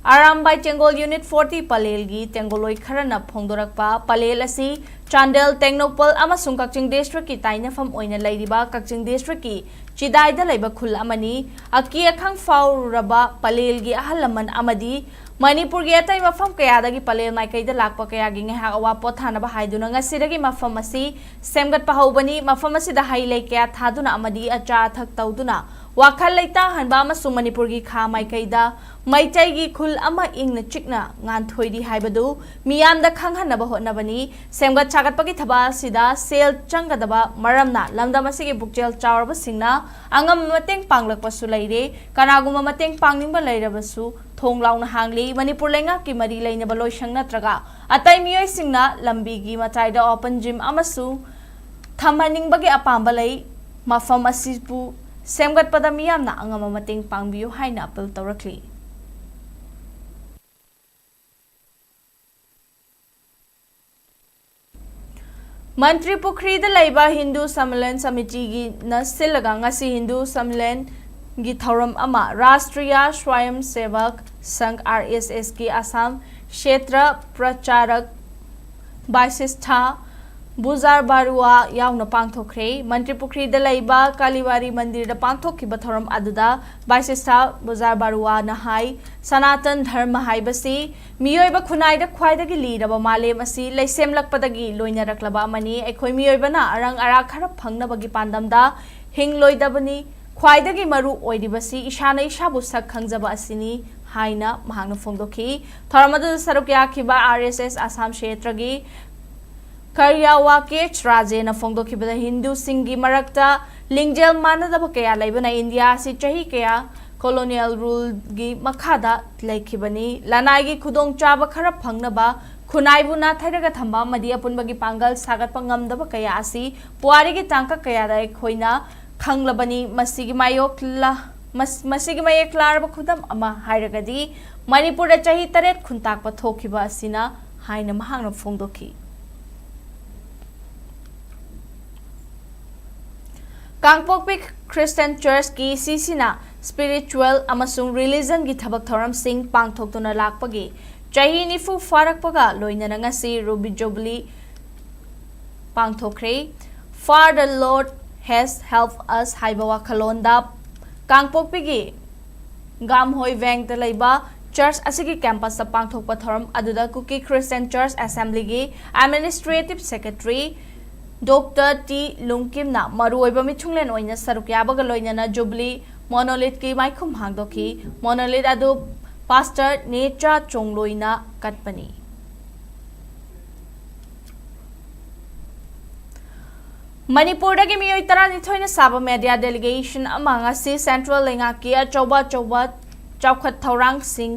Arambai Tengol Unit 40 Palil gi Tengoloi kharana phongdorakpa Palil asi Chandel Technopol amasung Kakching District ki tainafam oina leiriba Kakching District ki Chidaida leiba khul amani aki akhang fauraba Palil gi ahalaman amadi Manipur gi atai mafam kayada gi Palil maikaida lakpa kaya gi ngeha awa pothanaba haiduna ngasidagi mafam asi semgat pahobani mafam asida hailei kaya thaduna amadi acha thak tauduna Wakhal leita hanba amasung Manipur gi kha maikaida Maitai gi khul ama ingna chikna ngan thoidi haibadu miyamda khanghanaba hotnabani semgat chagatpagi thaba sida sel changadaba maramna lamdam asigi bukjel chawrba singna angam mateng panglakpa su leire kanaguma mateng pangningba leirabasu thonglauna hangli Manipur lenga ki mari leina baloi sangna traga atai miyoi singna lambi gi mataida open gym amasu thamhaningbagi apamba lei mafam asipu semgat pada miyamna angam mateng pangbiu haina apel tawrakli Mantri Pukri da laiba Hindu Sammelan Samiti gi na silaga ngasi Hindu Sammelan gi thoram ama Rashtriya Swayam Sevak Sangh RSS ki Assam Kshetra Pracharak Baisistha Buzar Barua yauna pangthokre Mantri Pukri da laiba Kaliwari Mandir da pangthokkiba thoram aduda Baisistha Buzar Barua na hai Sanatan Dharma haibasi miyoiba khunai da khwaidagi liraba malem asi leisemlakpadagi loinaraklaba amani ekhoi miyoibana arang ara khara phangnabagi pandamda hingloidabani khwaidagi maru oidibasi ishana ishabu sak khangjaba asini haina mahangna phongdokhi thoramadu sarukya khiba RSS Assam Kshetragi Karyawa ke Rajena phongdokhibada Hindu singi marakta lingjel manadaba kaya laibana India si chahi kaya colonial rule gi makhada laikhibani lanai gi khudong chaba khara phangnaba khunaibu na thairaga thamba madi apunbagi pangal sagat pangamdaba kaya asi puari gi tangka kaya dai khoina khanglabani masigi mayek larba khudam ama hairagadi Manipur da chahi taret khuntak pa thokhiba asina haina mahangna phongdokhi Kangpokpi Christian Church ki sisina spiritual amasung religion gi thabak thoram sing pangthoktuna lakpagi chahi nifu farakpaga loinana ngasi Ruby Jubilee pangthokre For the Lord has helped us haiba wakhalonda Kangpokpi gi Gamhoi Veng da leiba Church asigi campus sa pangthokpa thoram aduda Kuki Christian Church Assembly gi Administrative Secretary Dr. T. Lungkim na maruoiba michunglen oina saruk yabaga loinana Jubilee Monolith ki maikhum hangdoki Monolith adu Pastor Necha Chongloina Katpani. Manipur dagi miyoi taranithoina saba media delegation among asi Central Lengaki achauba chawkhat thaurang sing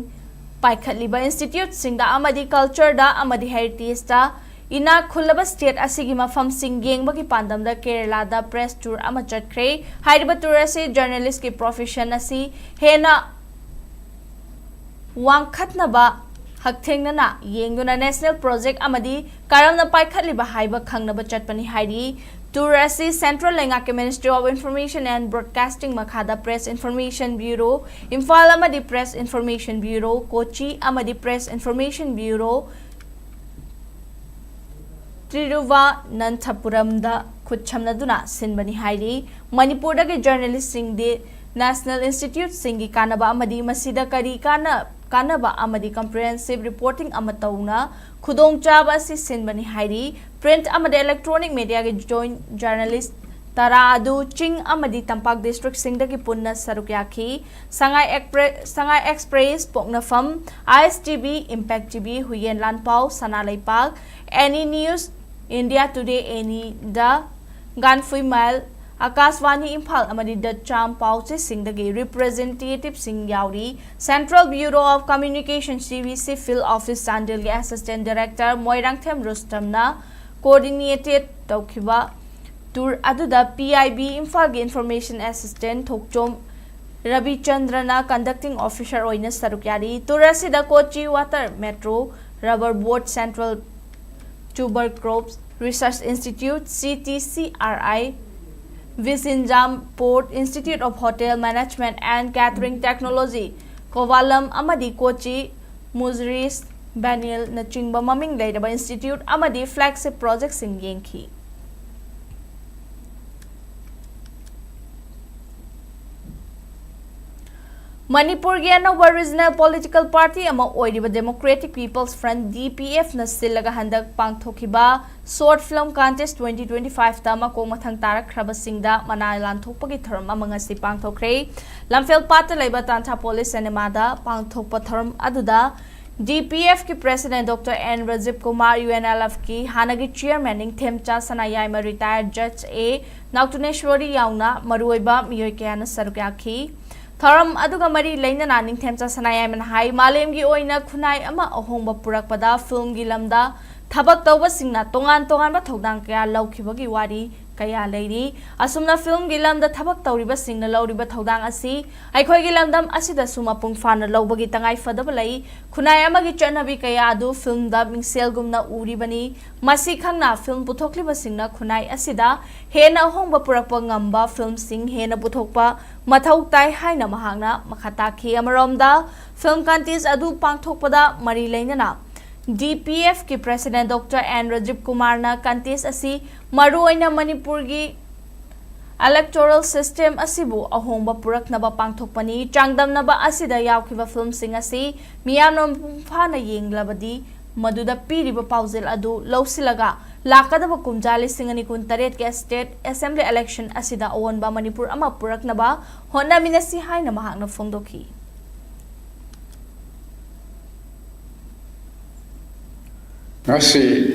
paikhatliba institute sing da amadi culture da amadi heritage da ina khulaba state asigi mafam sing yengbagi pandam da Kerala da press tour ama chatkre haiba tour ase journalist ki profession asi hena wangkhatnaba hakthengna yenguna national project amadi karamna paikhatliba haiba khangnaba chatpani hairi tour ase Central Lengaki Ministry of Information and Broadcasting makhada Press Information Bureau Imphal amadi Press Information Bureau Kochi amadi Press Information Bureau Tiruvananthapuramda khutchamnaduna sinbani hairi Manipur dagi journalist sing de National Institute singi kanaba amadi masida kari kanaba amadi comprehensive reporting amatauna khudong chaba si sinbani hairi print amadi electronic media ge joint journalist tara adu ching amadi tampak district sing dagi punna sarukyaki sangai express poknafam ISTV Impact TV Huyen Lanpao Sanalaipak Any News India Today Any da Ganfui Mile Akaswani Imphal amadi the Cham Pauche Singh dagi representative Singh Yauri Central Bureau of Communication CVC Field Office Sandil Assistant Director Moirangthem Rustamna coordinated taukiba tour aduda PIB Imphal gi Information Assistant Thokchom Ravi Chandrana conducting officer oina sarukyari tour asida Kochi Water Metro Rubber Board Central Tuber Crops Research Institute CTCRI Visinjam Port Institute of Hotel Management and Catering Technology Kovalam amadi Kochi Muzris Banil Nachingba Maming Laidaba Institute amadi flagship project sing yengki Manipur gi anova regional political party ama oiriba Democratic People's Front DPF na silaga handak pangthokiba short film contest 2025 ta makong mathang tarak khraba singda manai lanthokpagi thoram amanga si pangthokre lamfel pat laiba tantha police cinema da pangthokpa thoram aduda DPF ki president Dr. N Rajib Kumar UNLF ki hanagi chairman ing Themcha Sanayai ma retired judge A Nautuneshwari yauna maruiba miyoi kyana sarukyaki Tharam aduga mari laina naning Themcha Sanayai man hai malem gi oina khunai ama ahongba purakpada film gi lamda thabak tawba singna tongan ba thodang kaya laukibagi wari kaya leiri asumna film gi lamda thabak tawriba singna lauriba thodang asi aikhoi gi lamdam asida suma pungfana lawbagi tangai fadaba lai khunai ama gi chanabi kaya adu film da mingsel gumna uribani masi khangna film puthokliba singna khunai asida hena ahongba purakpa ngamba film sing hena puthokpa mathau tai haina mahangna makhata khi amaromda film contest adu pangthokpada mari lainana DPF ki president Dr. N Rajib Kumar na contest asi maruoina Manipur gi electoral system asibu ahongba puraknaba pangthokpani changdamnaba asida yawkhiba film sing asi miyamna phana yenglabadi maduda piriba paujel adu lawsilaga lakadaba kumjali singani kun taret ke state assembly election asida onba Manipur ama puraknaba honna minasi haina mahakna phongdoki Ngasi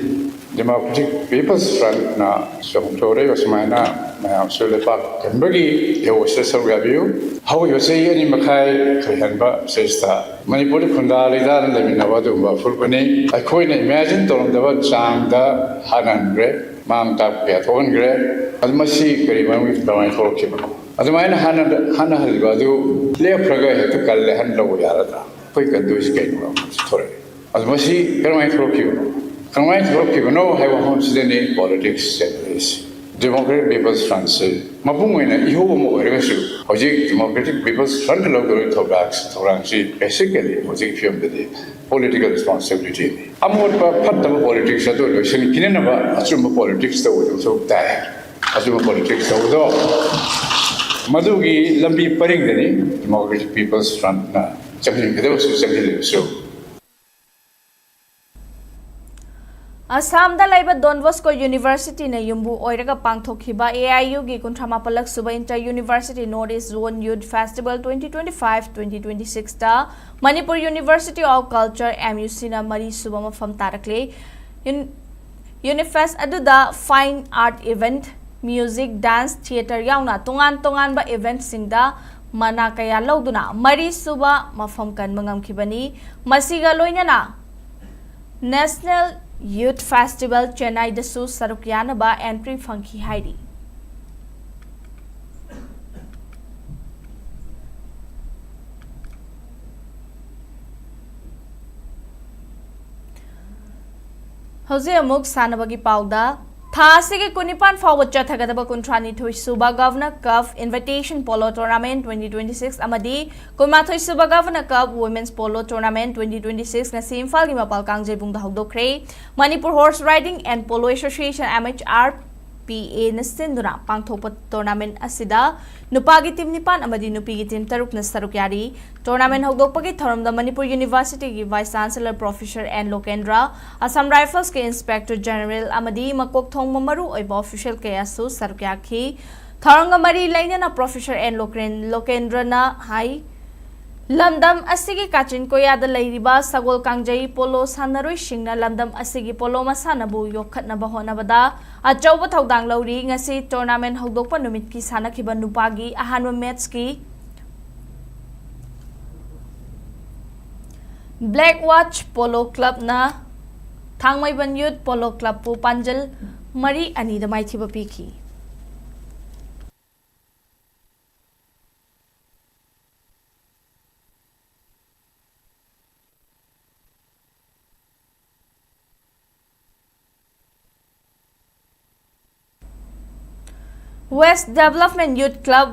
Democratic People's Front na songtore wasmaina mayam sulepak kembagi yo sesal review how you say any makai khayanba sesta Manipur khunda lida lemina wadu ba fulpani akoi na imagine tolom da chang da hanangre mang ta pe thongre almasi kariban wi bawai thokib admaina hana halwa du le praga hekta kalle han lo yarada koi kandu iskai no thore almasi karamai thokib Kamai throki no have home sitting politics is Democratic People's Front Mapungwena iho mo regasu hoji Democratic People's Front logo thobax thorangsi basically hoji film the political responsibility amot pa phatta politics ado election kinena ba asuma politics to so tai asuma politics to madugi lambi paring deni Democratic People's Front na ꯆꯪꯍꯟꯒꯗꯕꯁꯨ ꯆꯪꯍꯜꯂꯕꯁꯨ Assamda laiba Don Bosco University na yumbu oiraga pangthokhiba AIU gi 38 suba Inter University Northeast Zone Youth Festival 2025-2026 ta Manipur University of Culture MUC na mari suba mafam tarakle Unifest aduda fine art event music dance theater yauna tongan ba event singda mana kaya lauduna mari suba mafam kan mangamkhibani masiga loinana National Youth Festival Chennai dasu sarukyana ba entry funky haidi Hoje amuk sanabagi pauda Thasi ke kunipan forward chathagadaba kuntrani thoi suba Governor Cup Invitation Polo Tournament 2026 amadi kumathoi suba Governor Cup Women's Polo Tournament 2026 na si Imphal gi mapal kangjai bungda hogdokre Manipur Horse Riding and Polo Association MHRPA na sinduna pangthokpa tournament asida nupagi team nipan amadi nupigi team taruk na sarukyari tournament hogdokpagi thoramda Manipur University gi Vice Chancellor Professor N Lokendra Assam Rifles ke Inspector General amadi makok thong mamaru oiba official ke asu sarukyakhi tharanga mari lainana Professor N Lokendra na hai Lamdam asigi kachin koyada lairiba sagol kangjai polo sanaroi singna lamdam asigi polo masanabu yokhatna bahonabada achauba thaudang lauri ngasi tournament hogdokpa numit ki sanakhiba nupagi ahanwa match ki Black Watch Polo Club na Thangmaiban Youth Polo Club pu panjal mari ani da maithiba piki West Development Youth Club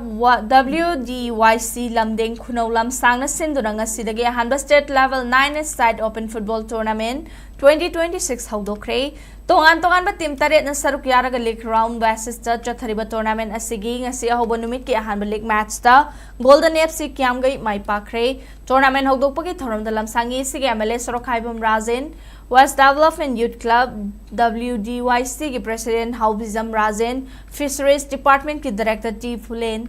WDYC Lamdeng Khunaulam Sangna Sinduranga Sidagi Hanba State Level 9 Side Open Football Tournament 2026 Haudokre Tongan ba team taret na sarukyaraga league round basis ta chathariba tournament asigi ngasi ahoba numit ki ahanba league match ta Golden FC Kiamgai mai pakre tournament hogdokpagi thoramda lamsangi sige MLA Sorokhaibam Rajen West Development Youth Club WDYC ki President Haubizam Rajen Fisheries Department ki Director T Fulen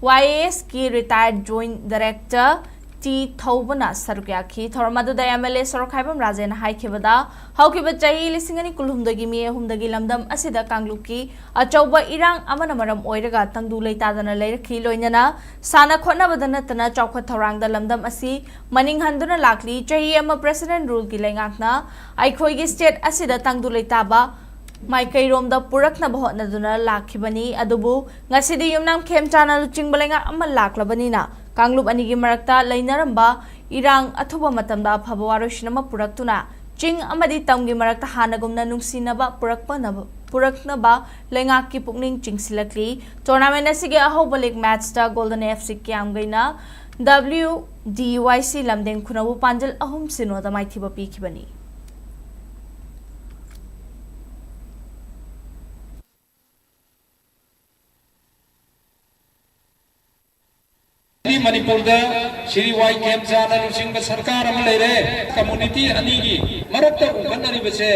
YAS ki Retired Joint Director T Thobana Sarukyakhi Thoramadu MLA Sorokhaibam Rajen Haikibada Haukiba Chahi Lisingani Kulhumdagi Mi Humdagi Lamdam Asida Kangluki Achauba Irang Amanamaram Oiraga Tangdu Leitadana Leraki Loinana Sana Khona Badana Tana Chauka Thorang the Lamdam Asi Maning Handuna Lakli Chahi Ama President Rule Gilangakna Aikhoigi State Asida Tangdu Leitaba Maikai Rom the Purakna Bahotnaduna Lakibani Adubu Ngasidi Yumnam Kem Channel Chingbalenga Amal Laklabanina Kanglup anigi marakta lainaramba irang athuba matamda phabawaroshinama puraktuna ching amadi tamgi marakta hanagumna nungsinaba puraknaba lengaki pukning chingsilakli tournament asige ahoba league match ta Golden FC Kiamgaina WDYC Lamdeng Khunabu Panjal ahum sinoda maithiba pikibani Manipur da Shri Y Camp Jana Lusing ba sarkar am leire community ani gi marakta uganari base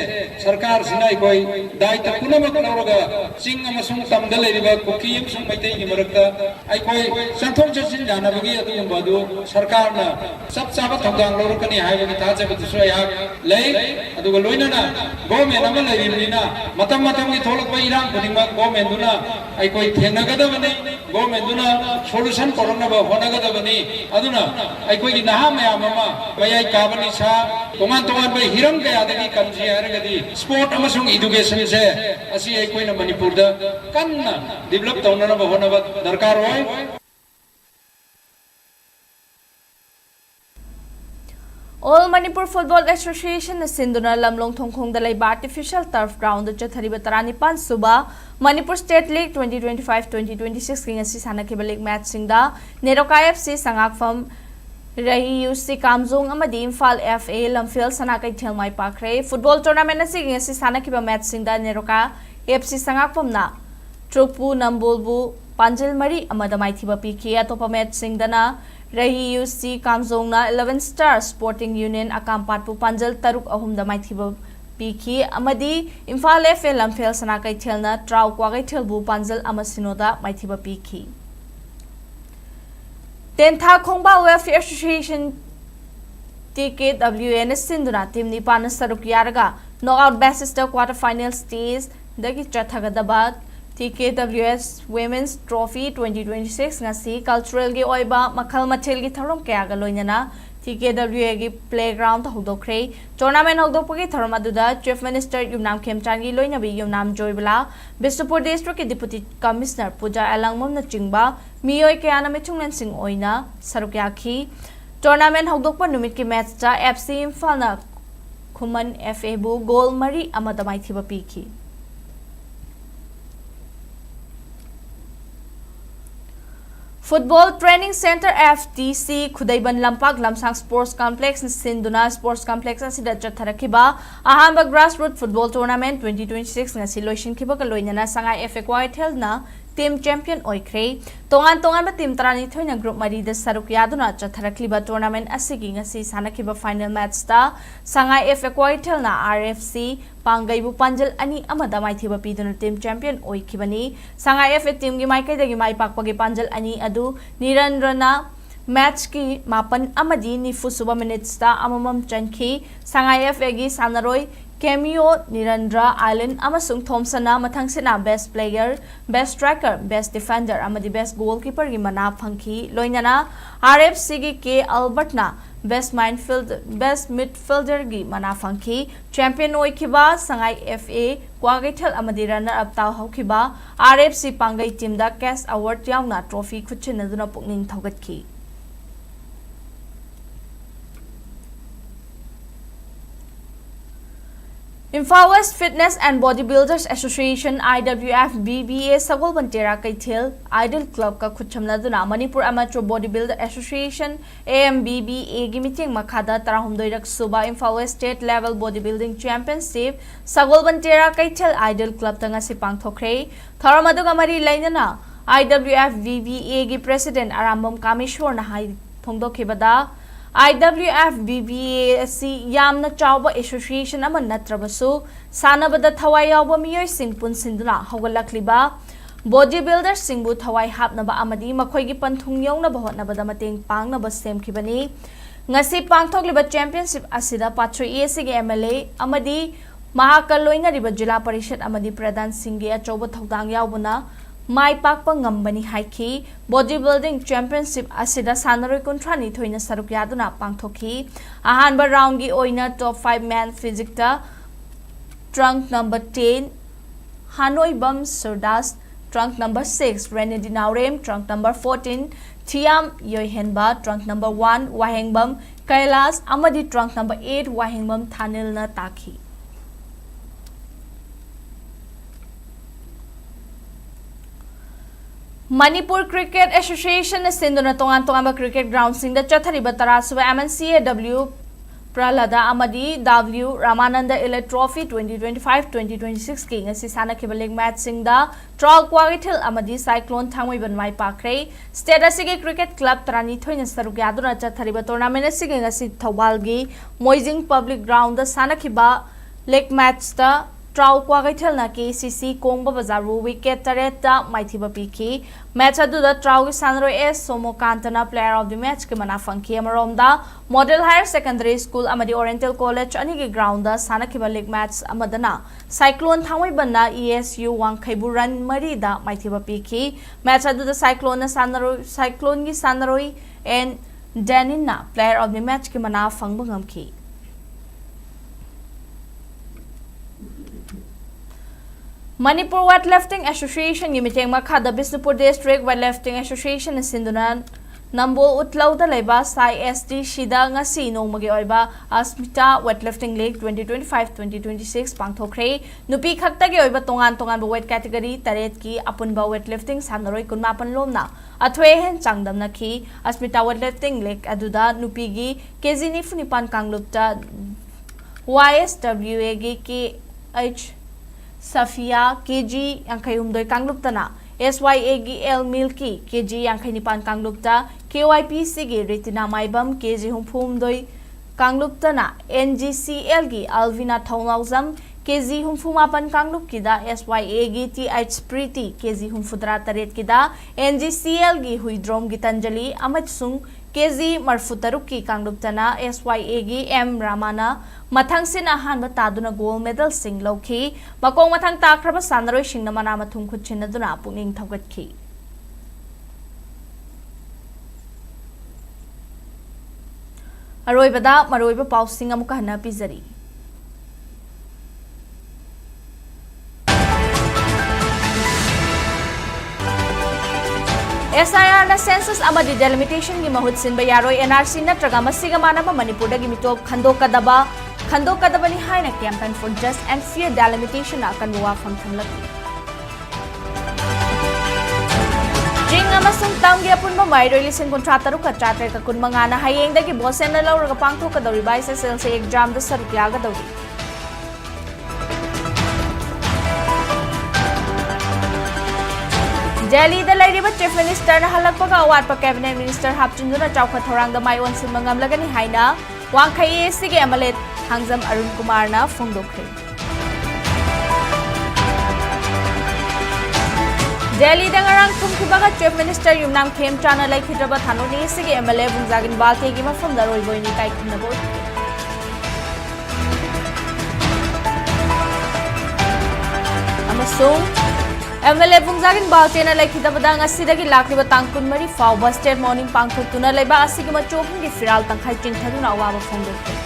sarkar sinai koi daita punamak lawraga sing amasung tamda leiriba kokiyam sung maitai gi marakta ai koi santhom chasin jana bagi adu badu sarkar na sab saba thonggang lawrakani haiba gi thaja ba dusra ya lei adu loina na government am leirimina matam gi tholak ba irang khudingma government duna ai koi thenagada bane government duna solution korona ba honagadabani aduna aikoi gi naha mayam ama bayai kabani sa tongan bai hiram kaya dagi kanji haragadi sport amasung education se asi aikoi na Manipur da kanna develop taunana ba honaba darkar hoy All Manipur Football Association na Sinduna Lamlong Thongkhong dalay ba artificial turf ground at chathariba taranipan suba Manipur State League 2025-2026 kinga si sanakiba league match singda Neroka FC Sangakfam Rahi UC Kamzong amadi Imphal FA Lamphil Sanakai Thelmai Pakre football tournament na si kinga si sanakiba match singda Neroka FC Sangakfam na Trukpu Nambulbu Panjil Mari amada maithiba piki atopa match singda na Rahi UC Kamzongna 11 Star Sporting Union Akampatpu Panjal Taruk Ahumda Maithiba Piki Amadi Imphal FA Lamphel Sanakai Thelna Trau Kwagai Thelbu Panjal Amasinoda Maithiba Piki Tentha Khongba Welfare Association TKWN Sinduna Team Nipana Saruk Yaraga Knockout basis the quarter-final stage Dagi Chathagadabad TKWS Women's Trophy 2026 ngasi cultural gi oiba makhal mathil gi tharom kaya ga loinana TKWA gi playground hodokre tournament hodokpagi tharom aduda Chief Minister Yumnam Khemchan gi loinabi Yumnam Joybala Bisnupur District ki Deputy Commissioner Puja Alangmom na chingba miyoi kaya na michunglan sing oina saruk yakhi tournament hodokpa numit ki match ta FC Imphal na Khuman FA bu goal mari amada maithiba piki Football Training Center FTC Khudaiban Lampak Lamsang Sports Complex Sinduna Sports Complex asida chatharakiba ahamba grassroots football tournament 2026 ngasi loisin khiba ka loinana sangai FA Quartel na team champion oikre tongan ba team tarani thoina group mari da saruk yaduna chatharakliba tournament asigi ngasi sanakiba final match ta sangai FA Quartel na RFC Pangaibu Panjal ani amada maithiba piduna team champion oikibani sangai FA team gi maikai dagi mai pakpagi Panjal ani adu Nirandrana match ki mapan amadi nifu suba minutes ta amamam chanki sangai FA gi sanaroi Cameo Nirandra Island amasung Thompsona mathangsina best player best striker best defender amadi best goalkeeper gi mana phangki loinana RFC gi K Albertna best midfielder gi mana phangki champion oikiba sangai FA Kwagaithal amadi runner up taw haukiba RFC Pangai team da cash award yauna trophy khutchinaduna pukning thogatki Imphal West Fitness and Bodybuilders Association IWF-BBA Sagol Bantera Kaithil Idol Club ka khutchamnaduna Manipur Amateur Bodybuilder Association AMBBA gi meeting makhada 32rak suba Imphal West State Level Bodybuilding Championship Sagol Bantera Kaithil Idol Club tanga si pangthokre thoramaduga mari lainana IWF-BBA gi President Arambam Kameshwar na hai phongdokhibada IWF-BBA asi yamna chawba association ama natrabasu sanabada thawai yawba miyoi singpun sinduna hogalakliba bodybuilder singbu thawai hapnaba amadi makhoi gi panthung yongna bahotnabada mateng pangnaba semkhibani ngasi pangthokliba championship asida Patri ESC gi MLA amadi mahakaloina riba jila parishad amadi pradhan singge achawba thodang yawbuna Mai Pakpa Ngambani Haiki Bodybuilding Championship Asida Sanaroi Kuntrani Thoina Saruk Yaduna Pangthoki Ahanba round gi oina top 5 man physique ta trunk number 10 Hanoi Bam Surdas trunk number 6 Renedi Naurem trunk number 14 Thiam Yoihenba trunk number 1 Wahengbam Kailas amadi trunk number 8 Wahengbam Thanil na Taki Manipur Cricket Association Sinduna tongan cricket ground sing da chathariba tarasuba MNCAW Pralada Amadi W Ramananda Elite Trophy 2025-2026 ki ngasi sanakiba league match sing da Trog Kwagaithil Amadi Cyclone Thangmoiban mai pakre state asigi cricket club tarani thoina saruk yaduna chathariba tournament asigi ngasi Thawal gi Moijing public ground da sanakiba league match da Trau Kwagaithil na KCC Kongba Bazaru wicket tareta maithiba piki match aduda Trau gi Sanroi S Somokantana player of the match ki mana phangki amaromda Model Higher Secondary School amadi Oriental College ani gi ground da sanakiba league match amadana Cyclone Thangmoiban na ESU Wangkhaibu run mari da maithiba piki match aduda Cyclone gi Sanroi and Danina player of the match ki mana phangba ngamki Manipur Weightlifting Association Yimiteng Makhada Bisnupur District Weightlifting Association Sinduna Nambol Utlauda Leba Sai SD Shida ngasi nongmagi oiba Asmita Weightlifting League 2025-2026 pangthokre nupi khaktagi oiba tongan weight category taret ki apunba weightlifting sanaroi kunmapan lomna athwe hen changdamna ki Asmita Weightlifting League aduda nupi gi kg ni funipan kanglupta YSWA gi KH Safia KG Yankayumdoi Kangluptana SYA gi L Milky KG Yankainipan Kanglupta KYPC gi Ritina Maibam KG Humphumdoi Kangluptana NGCL gi Alvina Thonglauzam KG Humfumapan Kanglup kida SYA gi TH Priti KG Humfudra Taret kida NGCL gi Huidrom Gitanjali Amatsung KG Marfutaruk ki Kangluptana SYA gi M Ramana Mathang sin ahan bataduna gold medal sing lowki makong mathang takraba sanaroi sing namana mathung khutchinaduna puning thawgatki Aroibada maroiba pausing amuka hana pizari SIR na census amadi delimitation gi mahut sinba yaroi NRC natraga masiga manaba Manipur da gi mitop khandokadaba ni haina campaign for just and fair delimitation akan wafam thamlaki Jing amasung taung gi apunba mairoi lisen kontrata ruka chatre ka kun mangana hayeng da gi bosen na lawraga pangtho ka dawri bai SSLC exam da saruk yaga dawri Delhi da lairiba Chief Minister na halakpaga awatpa Cabinet Minister hapchinduna chawkha thorang da mai onsin mangamlagani haina wangkhai sige amalet Hangzam Arun Kumar na phongdokhe Delhi da ngarang thumkhibaga Chief Minister Yumnam Khem Chana laikhidraba thanoni sige MLA Bungjagin Balte gi mafam da roiboini kai khunabo amasung MLA Bungjagin Balte na laikhidabada ngasidagi lakliba tangkun mari fauba state morning pangthokuna leiba asigi machohung gi firal tangkhai chingthaduna awaba phongdokhe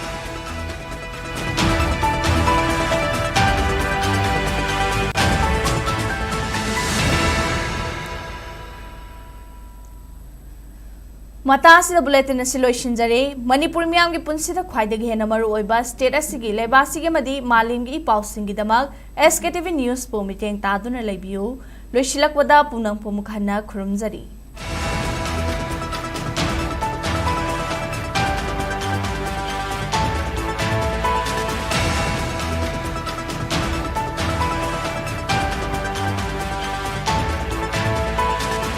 Mata asida bulletin asilo ishinjare Manipur miyam gi punsida khwaidagi hena maru oiba state asigi leba asigi madi malim gi pausing gi damag SKTV news po miteng taduna leibiu loisilak wada punang pumukhana khurumjari